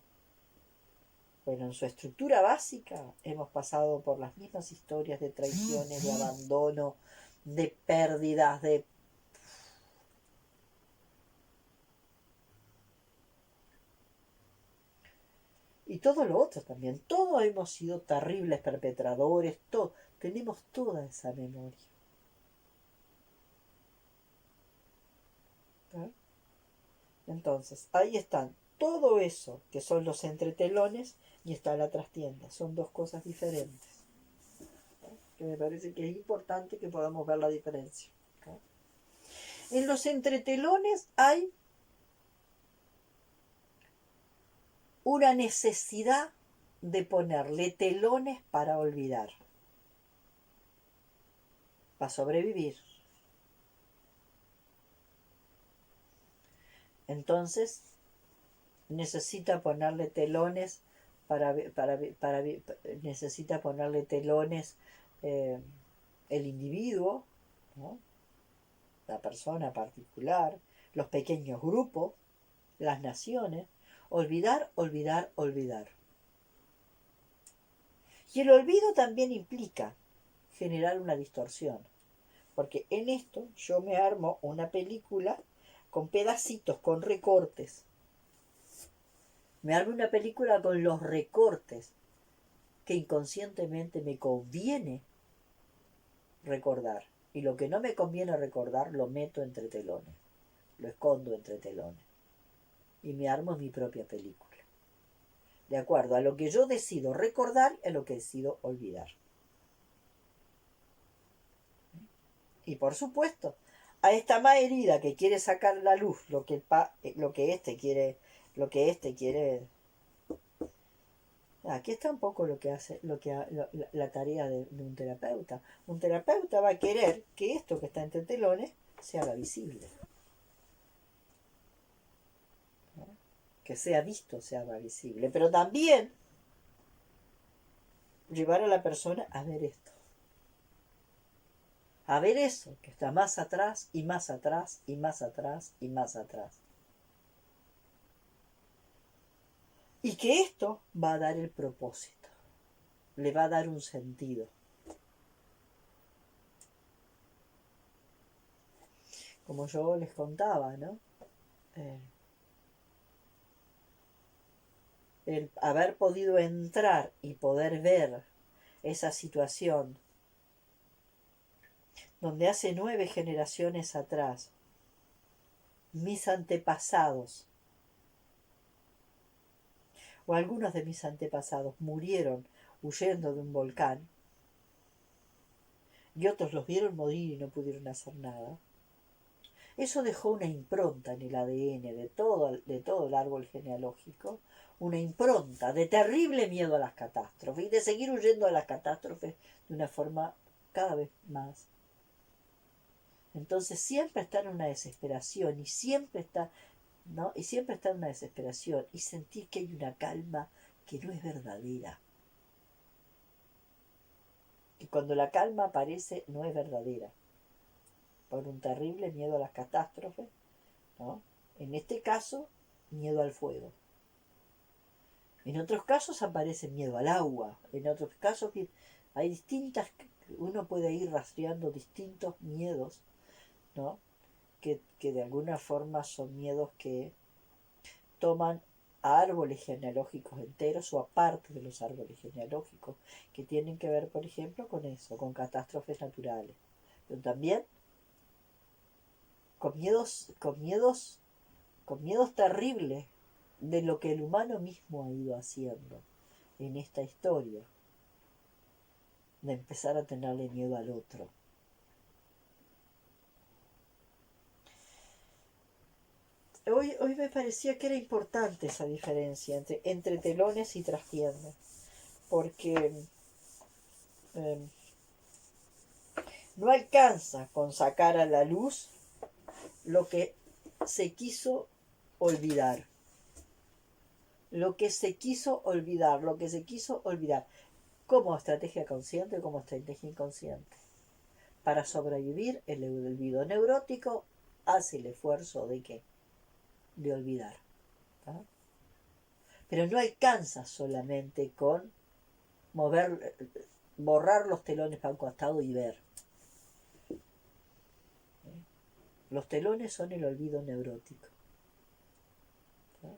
Pero en su estructura básica hemos pasado por las mismas historias de traiciones, de abandono, de pérdidas, de... Y todo lo otro también. Todos hemos sido terribles perpetradores, tenemos toda esa memoria. ¿Eh? Entonces, ahí están todo eso que son los entretelones y está la trastienda. Son dos cosas diferentes, que me parece que es importante que podamos ver la diferencia. En los entretelones hay una necesidad de ponerle telones para olvidar, para sobrevivir. Entonces necesita ponerle telones necesita ponerle telones eh, el individuo, ¿no? La persona particular, los pequeños grupos, las naciones. Olvidar, olvidar, olvidar. Y el olvido también implica generar una distorsión, porque en esto yo me armo una película con pedacitos, con recortes. Me armo una película con los recortes que inconscientemente me conviene recordar. Y lo que no me conviene recordar lo meto entre telones, lo escondo entre telones. Y me armo mi propia película, de acuerdo a lo que yo decido recordar y a lo que decido olvidar. Y por supuesto, a esta más herida que quiere sacar a la luz lo que este quiere, aquí está un poco lo que hace, la tarea de un terapeuta. Un terapeuta va a querer que esto que está entre telones se haga visible, ¿no? Que sea visto, se haga visible, pero también llevar a la persona a ver esto, a ver eso que está más atrás y más atrás y más atrás y más atrás. Y que esto va a dar el propósito, le va a dar un sentido. Como yo les contaba, ¿no? El haber podido entrar y poder ver esa situación donde hace 9 generaciones atrás mis antepasados o algunos de mis antepasados murieron huyendo de un volcán y otros los vieron morir y no pudieron hacer nada. Eso dejó una impronta en el ADN de todo el árbol genealógico, una impronta de terrible miedo a las catástrofes y de seguir huyendo de las catástrofes de una forma cada vez más. Entonces siempre está en una desesperación y siempre está, ¿no? Y siempre está en una desesperación y sentir que hay una calma que no es verdadera. Y cuando la calma aparece no es verdadera, por un terrible miedo a las catástrofes, ¿no? En este caso, miedo al fuego. En otros casos aparece miedo al agua. En otros casos hay distintas, uno puede ir rastreando distintos miedos, ¿no? Que de alguna forma son miedos que toman a árboles genealógicos enteros o a parte de los árboles genealógicos, que tienen que ver, por ejemplo, con eso, con catástrofes naturales. Pero también con miedos terribles de lo que el humano mismo ha ido haciendo en esta historia, de empezar a tenerle miedo al otro. Hoy me parecía que era importante esa diferencia entre telones y trastiendas, porque eh, no alcanza con sacar a la luz lo que se quiso olvidar. Lo que se quiso olvidar, lo que se quiso olvidar, como estrategia consciente o como estrategia inconsciente. Para sobrevivir, el olvido neurótico hace el esfuerzo de ¿qué? De olvidar, ¿no? Pero no alcanza solamente con borrar los telones para un costado y ver. Los telones son el olvido neurótico, ¿no?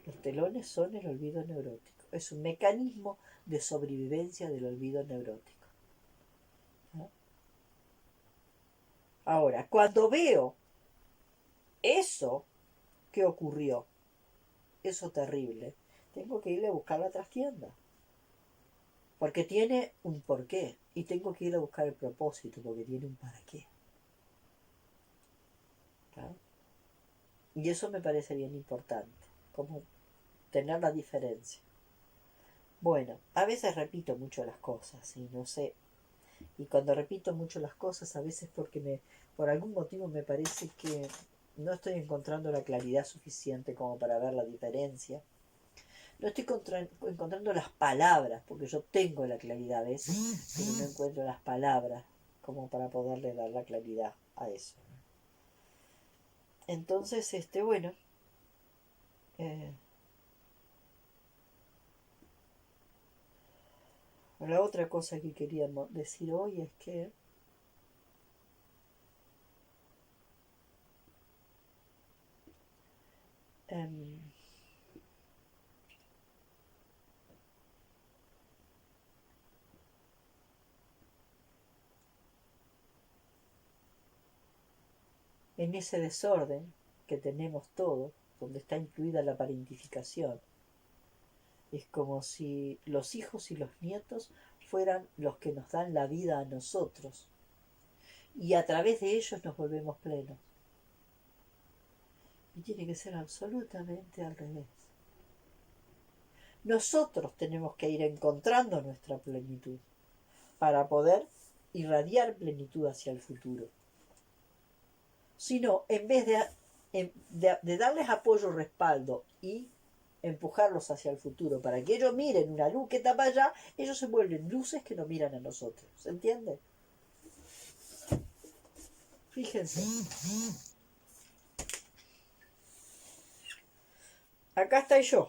Los telones son el olvido neurótico. Es un mecanismo de sobrevivencia del olvido neurótico, ¿no? Ahora, cuando veo eso, ¿qué ocurrió? eso terrible, tengo que irle a buscar la trastienda. Porque tiene un porqué. Y tengo que ir a buscar el propósito, porque tiene un para qué. ¿Tá? Y eso me parece bien importante, como tener la diferencia. Bueno, a veces repito mucho las cosas y no sé. Y cuando repito mucho las cosas, a veces por algún motivo me parece que no estoy encontrando la claridad suficiente como para ver la diferencia. No estoy encontrando las palabras, porque yo tengo la claridad a veces, pero no encuentro las palabras como para poderle dar la claridad a eso. Entonces, bueno, la otra cosa que quería decir hoy es que en ese desorden que tenemos todos, donde está incluida la parentificación, es como si los hijos y los nietos fueran los que nos dan la vida a nosotros y a través de ellos nos volvemos plenos. Y tiene que ser absolutamente al revés. Nosotros tenemos que ir encontrando nuestra plenitud para poder irradiar plenitud hacia el futuro. Si no, en vez de darles apoyo, respaldo y empujarlos hacia el futuro para que ellos miren una luz que está para allá, ellos se vuelven luces que no miran a nosotros. ¿Se entiende? Fíjense. Acá estoy yo.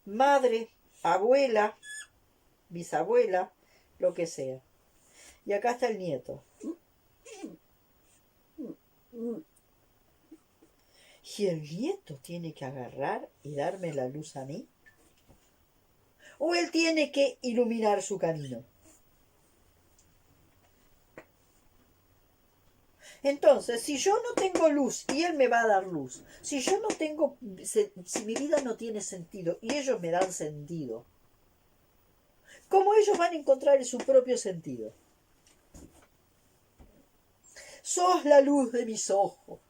Madre, abuela, bisabuela, lo que sea. Y acá está el nieto. ¿Y el nieto tiene que agarrar y darme la luz a mí? ¿O él tiene que iluminar su camino? Entonces, si yo no tengo luz y él me va a dar luz, si yo no tengo, si mi vida no tiene sentido y ellos me dan sentido, ¿cómo ellos van a encontrar su propio sentido? Sos la luz de mis ojos.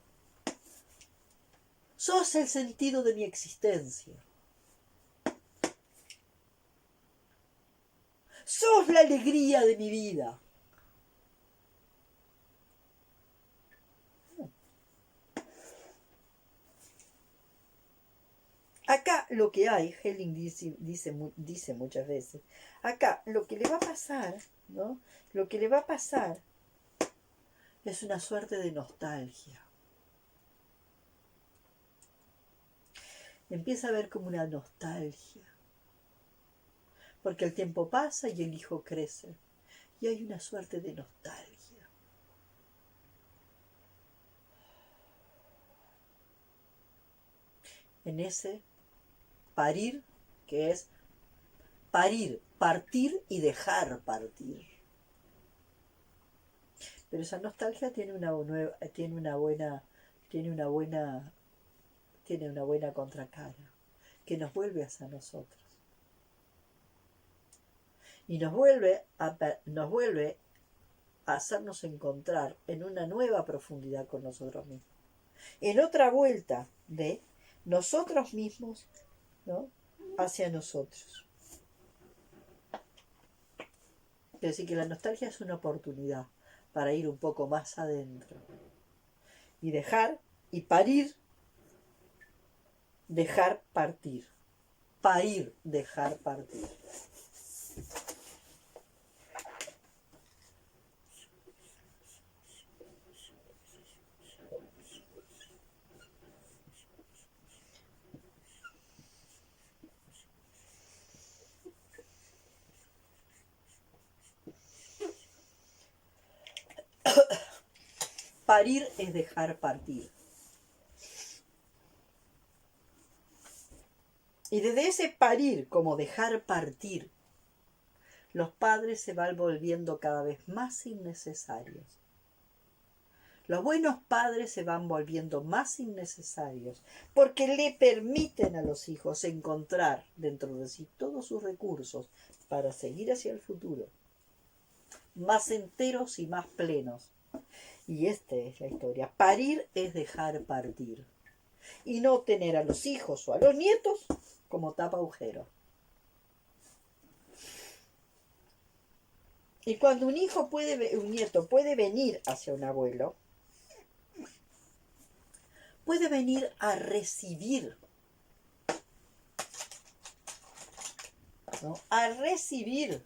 Sos el sentido de mi existencia. Sos la alegría de mi vida. Acá lo que hay, Helling dice muchas veces, acá lo que le va a pasar, ¿no? Lo que le va a pasar es una suerte de nostalgia. Empieza a ver como una nostalgia. Porque el tiempo pasa y el hijo crece. Y hay una suerte de nostalgia. En ese parir, que es parir, partir y dejar partir. Pero esa nostalgia tiene una buena contracara, que nos vuelve hacia nosotros. Y nos vuelve a hacernos encontrar en una nueva profundidad con nosotros mismos. En otra vuelta de nosotros mismos, ¿no?, hacia nosotros. Es decir, que la nostalgia es una oportunidad para ir un poco más adentro y dejar y parir, dejar partir. Parir, dejar partir. Parir es dejar partir. Y desde ese parir, como dejar partir, los padres se van volviendo cada vez más innecesarios. Los buenos padres se van volviendo más innecesarios porque le permiten a los hijos encontrar dentro de sí todos sus recursos para seguir hacia el futuro, más enteros y más plenos. Y esta es la historia. Parir es dejar partir y no tener a los hijos o a los nietos como tapa agujeros. Y cuando un nieto puede venir hacia un abuelo, puede venir a recibir, ¿no? A recibir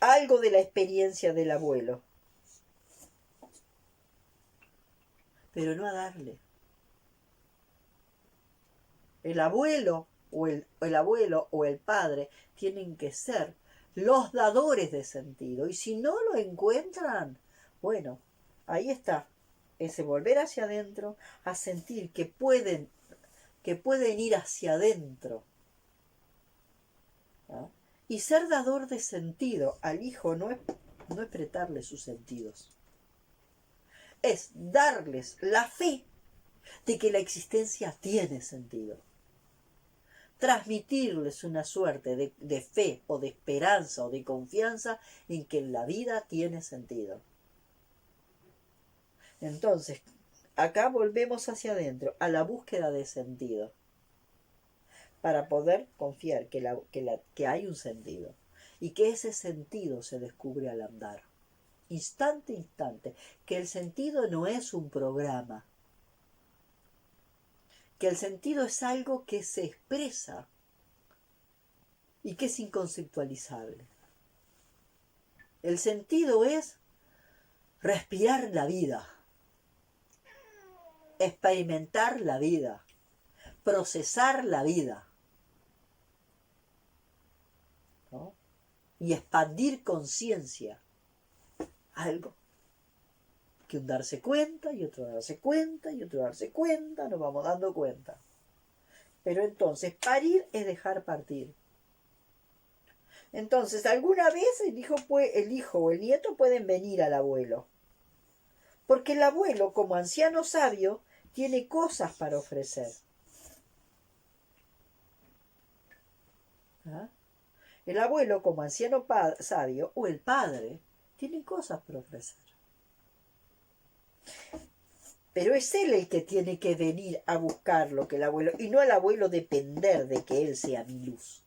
algo de la experiencia del abuelo, pero no a darle. El abuelo o el padre tienen que ser los dadores de sentido. Y si no lo encuentran, bueno, ahí está. Ese volver hacia adentro, a sentir que pueden ir hacia adentro. ¿Ah? Y ser dador de sentido al hijo no es prestarle sus sentidos. Es darles la fe de que la existencia tiene sentido. Transmitirles una suerte de fe o de esperanza o de confianza en que la vida tiene sentido. Entonces, acá volvemos hacia adentro, a la búsqueda de sentido, para poder confiar que hay un sentido y que ese sentido se descubre al andar, instante a instante, que el sentido no es un programa, que el sentido es algo que se expresa y que es inconceptualizable. El sentido es respirar la vida, experimentar la vida, procesar la vida, ¿no? Y expandir conciencia. Algo que un darse cuenta y otro darse cuenta y otro darse cuenta, nos vamos dando cuenta. Pero entonces parir es dejar partir. Entonces alguna vez el hijo o el nieto pueden venir al abuelo, porque el abuelo como anciano sabio tiene cosas para ofrecer. ¿Ah? El abuelo como anciano sabio o el padre tiene cosas para ofrecer. Pero es él el que tiene que venir a buscar lo que el abuelo, y no el abuelo depender de que él sea mi luz.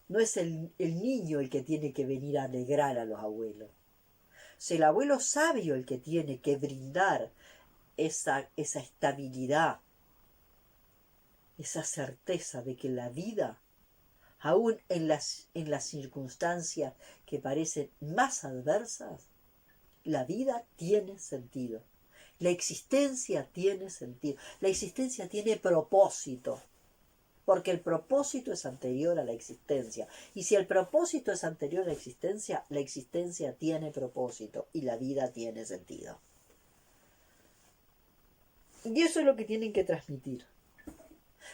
No es el niño el que tiene que venir a alegrar a los abuelos. Es el abuelo sabio el que tiene que brindar esa estabilidad, esa certeza de que la vida, aún en las circunstancias que parecen más adversas, la vida tiene sentido. La existencia tiene sentido. La existencia tiene propósito. Porque el propósito es anterior a la existencia. Y si el propósito es anterior a la existencia tiene propósito y la vida tiene sentido. Y eso es lo que tienen que transmitir.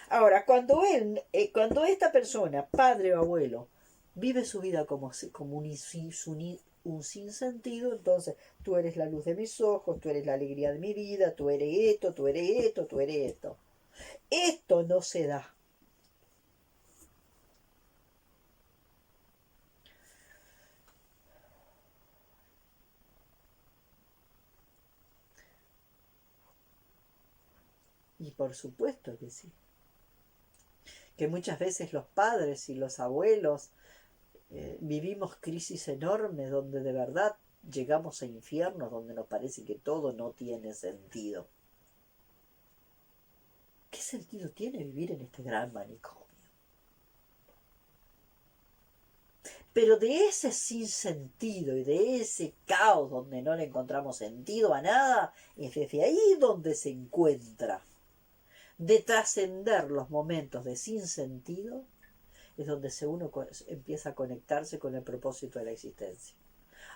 Ahora, cuando esta persona, padre o abuelo, vive su vida como un sinsentido, entonces tú eres la luz de mis ojos, tú eres la alegría de mi vida, tú eres esto, tú eres esto, tú eres esto. Esto no se da. Y por supuesto que sí. Que muchas veces los padres y los abuelos vivimos crisis enormes donde de verdad llegamos a infiernos donde nos parece que todo no tiene sentido. ¿Qué sentido tiene vivir en este gran manicomio? Pero de ese sinsentido y de ese caos donde no le encontramos sentido a nada, es desde ahí donde se encuentra. De trascender los momentos de sinsentido, es donde uno empieza a conectarse con el propósito de la existencia.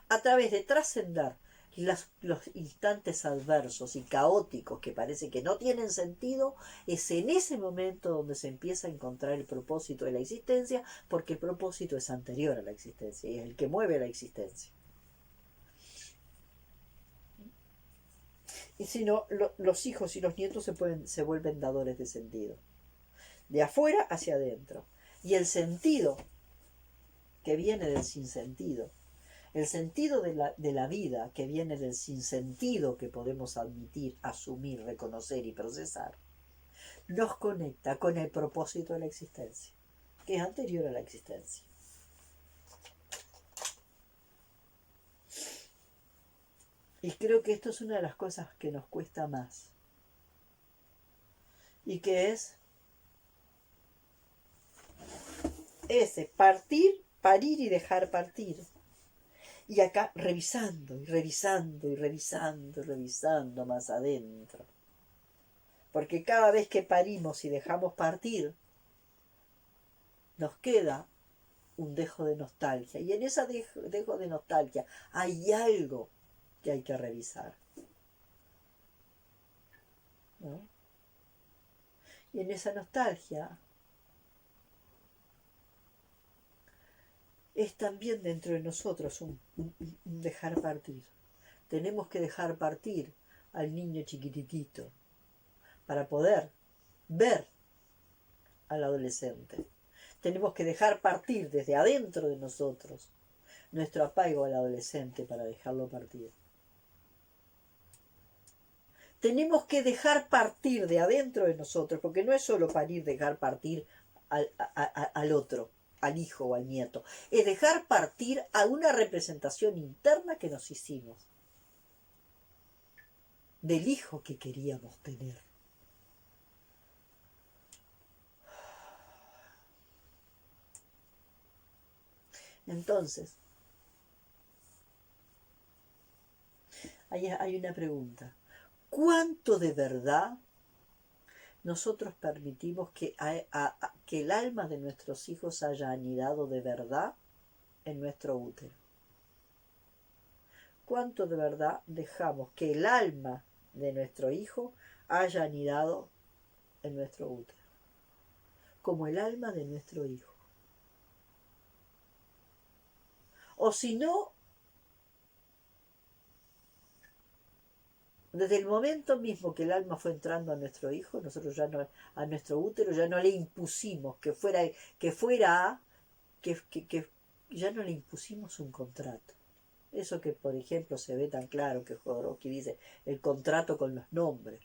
A través de trascender los instantes adversos y caóticos que parece que no tienen sentido, es en ese momento donde se empieza a encontrar el propósito de la existencia, porque el propósito es anterior a la existencia y es el que mueve la existencia. Y si no, los hijos y los nietos se vuelven dadores de sentido, de afuera hacia adentro. Y el sentido que viene del sinsentido, el sentido de la vida que viene del sinsentido que podemos admitir, asumir, reconocer y procesar, nos conecta con el propósito de la existencia, que es anterior a la existencia. Y creo que esto es una de las cosas que nos cuesta más. Y que es ese partir, parir y dejar partir. Y acá revisando y revisando y revisando y revisando más adentro. Porque cada vez que parimos y dejamos partir, nos queda un dejo de nostalgia. Y en ese dejo de nostalgia hay algo que hay que revisar, ¿no? Y en esa nostalgia es también dentro de nosotros un dejar partir. Tenemos que dejar partir al niño chiquititito para poder ver al adolescente. Tenemos que dejar partir desde adentro de nosotros nuestro apego al adolescente para dejarlo partir. Tenemos que dejar partir de adentro de nosotros, porque no es solo parir, dejar partir al otro, al hijo o al nieto. Es dejar partir a una representación interna que nos hicimos del hijo que queríamos tener. Entonces, hay una pregunta. ¿Cuánto de verdad nosotros permitimos que el alma de nuestros hijos haya anidado de verdad en nuestro útero? ¿Cuánto de verdad dejamos que el alma de nuestro hijo haya anidado en nuestro útero? Como el alma de nuestro hijo. O si no, desde el momento mismo que el alma fue entrando a nuestro hijo, nosotros ya no, a nuestro útero, ya no le impusimos ya no le impusimos un contrato. Eso que, por ejemplo, se ve tan claro que Jodorowsky dice, el contrato con los nombres.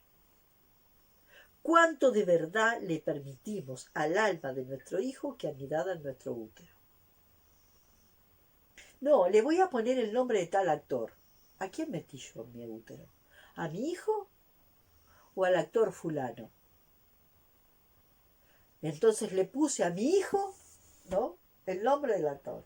¿Cuánto de verdad le permitimos al alma de nuestro hijo que anidara en nuestro útero? No, le voy a poner el nombre de tal actor. ¿A quién metí yo en mi útero? ¿A mi hijo o al actor fulano? Entonces le puse a mi hijo, ¿no?, el nombre del actor.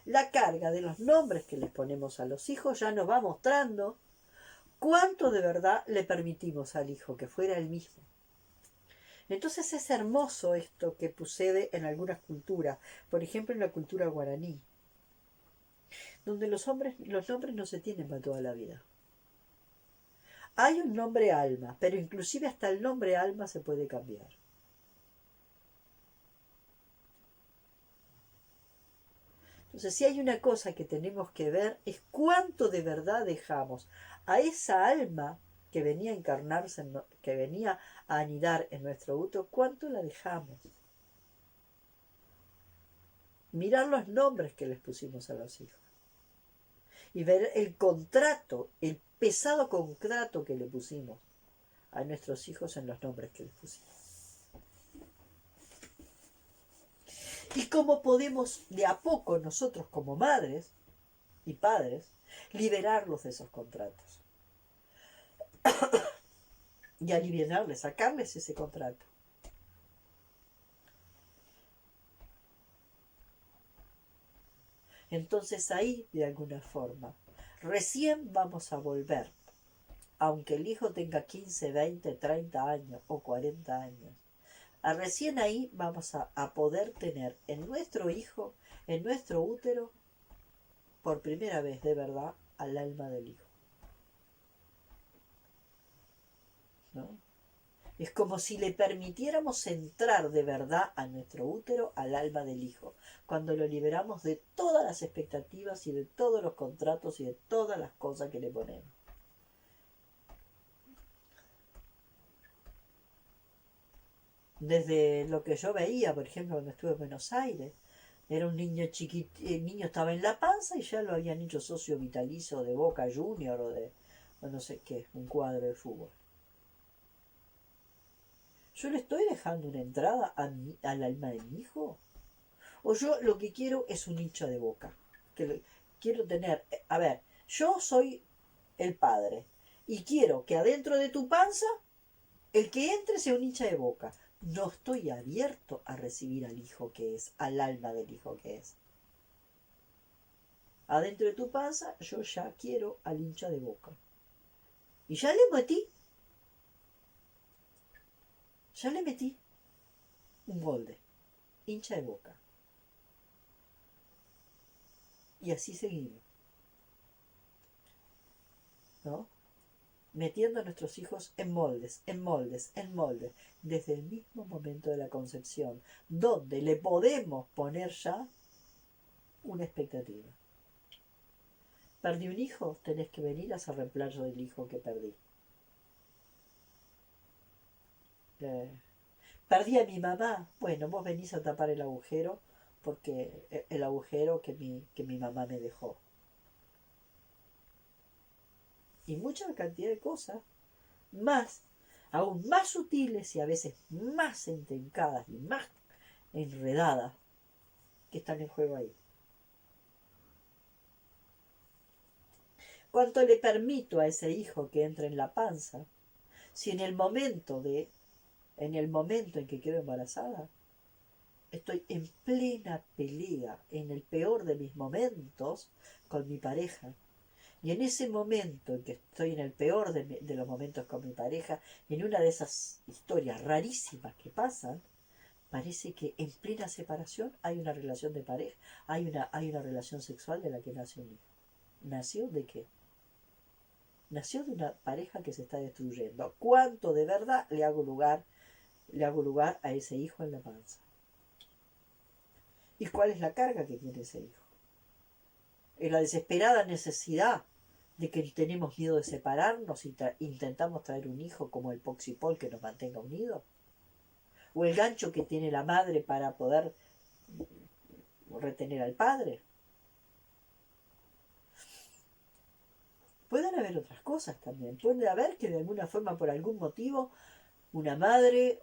La carga de los nombres que les ponemos a los hijos ya nos va mostrando cuánto de verdad le permitimos al hijo que fuera el mismo. Entonces es hermoso esto que sucede en algunas culturas, por ejemplo en la cultura guaraní, donde los nombres no se tienen para toda la vida. Hay un nombre alma, pero inclusive hasta el nombre alma se puede cambiar. Entonces, si hay una cosa que tenemos que ver es cuánto de verdad dejamos a esa alma que venía a encarnarse, que venía a anidar en nuestro útero, cuánto la dejamos. Mirar los nombres que les pusimos a los hijos. Y ver el contrato, el pesado contrato que le pusimos a nuestros hijos en los nombres que les pusimos. Y cómo podemos de a poco nosotros como madres y padres liberarlos de esos contratos. Y aliviarles, sacarles ese contrato. Entonces ahí, de alguna forma, recién vamos a volver, aunque el hijo tenga 15, 20, 30 años o 40 años, recién ahí vamos a poder tener en nuestro hijo en nuestro útero, por primera vez de verdad, al alma del hijo, ¿no? Es como si le permitiéramos entrar de verdad a nuestro útero, al alma del hijo, cuando lo liberamos de todas las expectativas y de todos los contratos y de todas las cosas que le ponemos. Desde lo que yo veía, por ejemplo, cuando estuve en Buenos Aires, era un niño chiquito, el niño estaba en la panza y ya lo habían hecho socio vitalicio de Boca Junior o no sé qué, un cuadro de fútbol. ¿Yo le estoy dejando una entrada al alma de mi hijo? ¿O yo lo que quiero es un hincha de Boca? Quiero tener, a ver, yo soy el padre y quiero que adentro de tu panza el que entre sea un hincha de Boca. No estoy abierto a recibir al hijo que es, al alma del hijo que es. Adentro de tu panza yo ya quiero al hincha de Boca. Y ya le metí un molde, hincha de Boca. Y así seguimos, ¿no? Metiendo a nuestros hijos en moldes, en moldes, en moldes, desde el mismo momento de la concepción, donde le podemos poner ya una expectativa. Perdí un hijo, tenés que venir a hacer reemplazo del hijo que perdí. Eh, Perdí a mi mamá, bueno, vos venís a tapar el agujero porque el agujero que mi mamá me dejó. Y mucha cantidad de cosas más, aún más sutiles y a veces más intrincadas y más enredadas que están en juego ahí. ¿Cuánto le permito a ese hijo que entre en la panza si en el momento en que quedo embarazada, estoy en plena pelea, en el peor de mis momentos, con mi pareja? Y en ese momento en que estoy en el peor de los momentos con mi pareja, en una de esas historias rarísimas que pasan, parece que en plena separación hay una relación de pareja, hay una relación sexual de la que nace un hijo. ¿Nació de qué? Nació de una pareja que se está destruyendo. ¿Cuánto de verdad le hago lugar a ese hijo en la panza? ¿Y cuál es la carga que tiene ese hijo? ¿Es la desesperada necesidad de que tenemos miedo de separarnos y intentamos traer un hijo como el poxipol que nos mantenga unidos? ¿O el gancho que tiene la madre para poder retener al padre? Pueden haber otras cosas también. Puede haber que de alguna forma, por algún motivo, una madre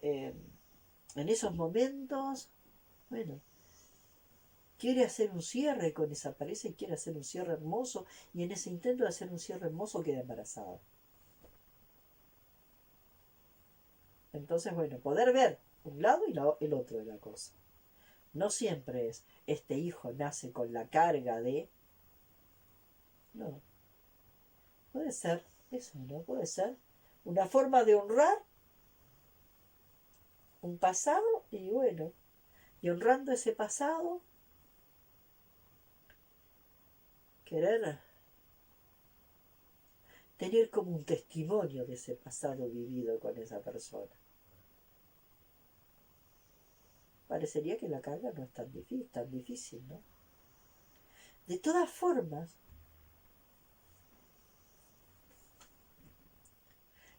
en esos momentos, bueno, quiere hacer un cierre con esa pareja y quiere hacer un cierre hermoso, y en ese intento de hacer un cierre hermoso queda embarazada. Entonces, bueno, poder ver un lado y el otro de la cosa. No siempre es, este hijo nace con la carga de... No, puede ser, eso no puede ser. Una forma de honrar un pasado y bueno, y honrando ese pasado, querer tener como un testimonio de ese pasado vivido con esa persona. Parecería que la carga no es tan difícil, ¿no? De todas formas,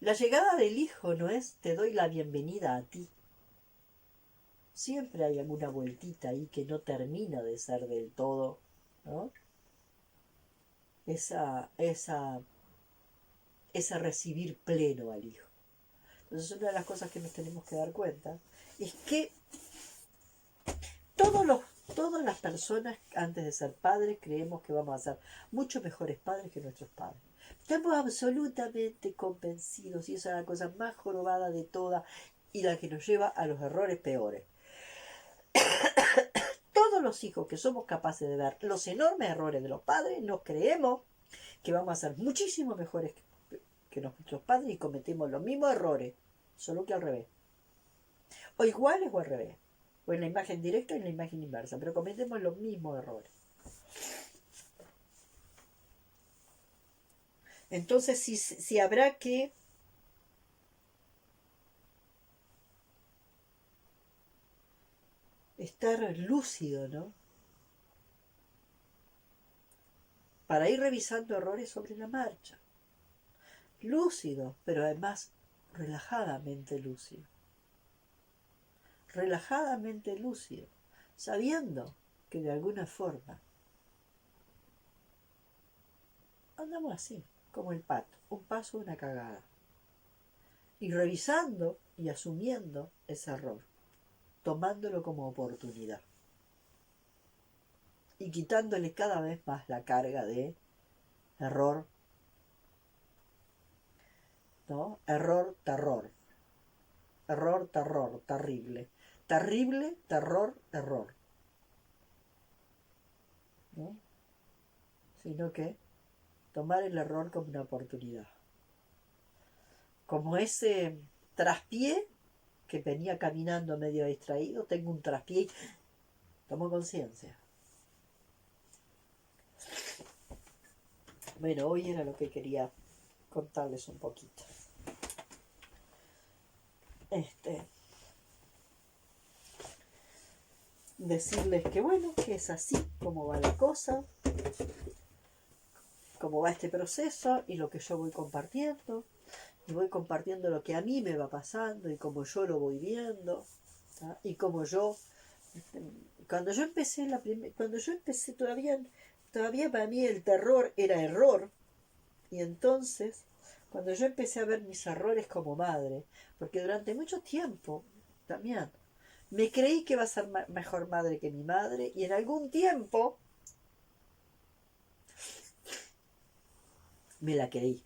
la llegada del hijo no es te doy la bienvenida a ti. Siempre hay alguna vueltita ahí que no termina de ser del todo, ¿no? Ese recibir pleno al hijo. Entonces, una de las cosas que nos tenemos que dar cuenta es que todos los, todas las personas antes de ser padres creemos que vamos a ser mucho mejores padres que nuestros padres. Estamos absolutamente convencidos y esa es la cosa más jorobada de todas y la que nos lleva a los errores peores. Todos los hijos que somos capaces de ver los enormes errores de los padres, nos creemos que vamos a ser muchísimo mejores que nuestros padres y cometemos los mismos errores, solo que al revés. O iguales o al revés. o en la imagen directa o en la imagen inversa, pero cometemos los mismos errores. Entonces, si habrá que estar lúcido, ¿no? Para ir revisando errores sobre la marcha. Lúcido, pero además relajadamente lúcido. Relajadamente lúcido, sabiendo que de alguna forma andamos así, como el pato, un paso, una cagada. Y revisando y asumiendo ese error, tomándolo como oportunidad. Y quitándole cada vez más la carga de error, ¿no? Error, terror. Error, terror, terrible. Terrible, terror, error. ¿No? Sino que tomar el error como una oportunidad. Como ese traspié que venía caminando medio distraído, tengo un traspié y tomo conciencia. Bueno, hoy era lo que quería contarles un poquito. Decirles que bueno, que es así como va la cosa, cómo va este proceso y lo que yo voy compartiendo. Y voy compartiendo lo que a mí me va pasando y cómo yo lo voy viendo. ¿tá? Y cómo yo, cuando yo empecé todavía para mí el terror era error. Y entonces, cuando yo empecé a ver mis errores como madre, porque durante mucho tiempo también me creí que iba a ser mejor madre que mi madre y en algún tiempo me la creí.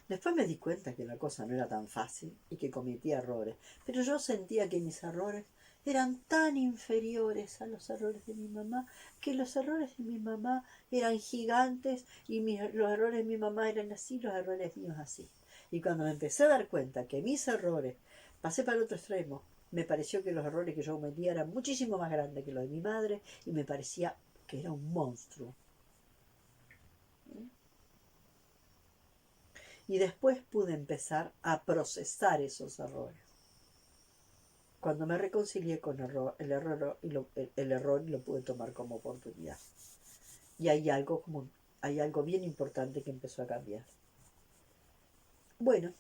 Después me di cuenta que la cosa no era tan fácil y que cometía errores, pero yo sentía que mis errores eran tan inferiores a los errores de mi mamá, que los errores de mi mamá eran gigantes y los errores de mi mamá eran así, los errores míos así. Y cuando me empecé a dar cuenta que mis errores, pasé para el otro extremo, me pareció que los errores que yo cometía eran muchísimo más grandes que los de mi madre y me parecía que era un monstruo. Y después pude empezar a procesar esos errores. Cuando me reconcilié con el error y lo pude tomar como oportunidad. Y hay algo bien importante que empezó a cambiar. Bueno,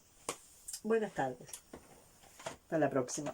buenas tardes. Hasta la próxima.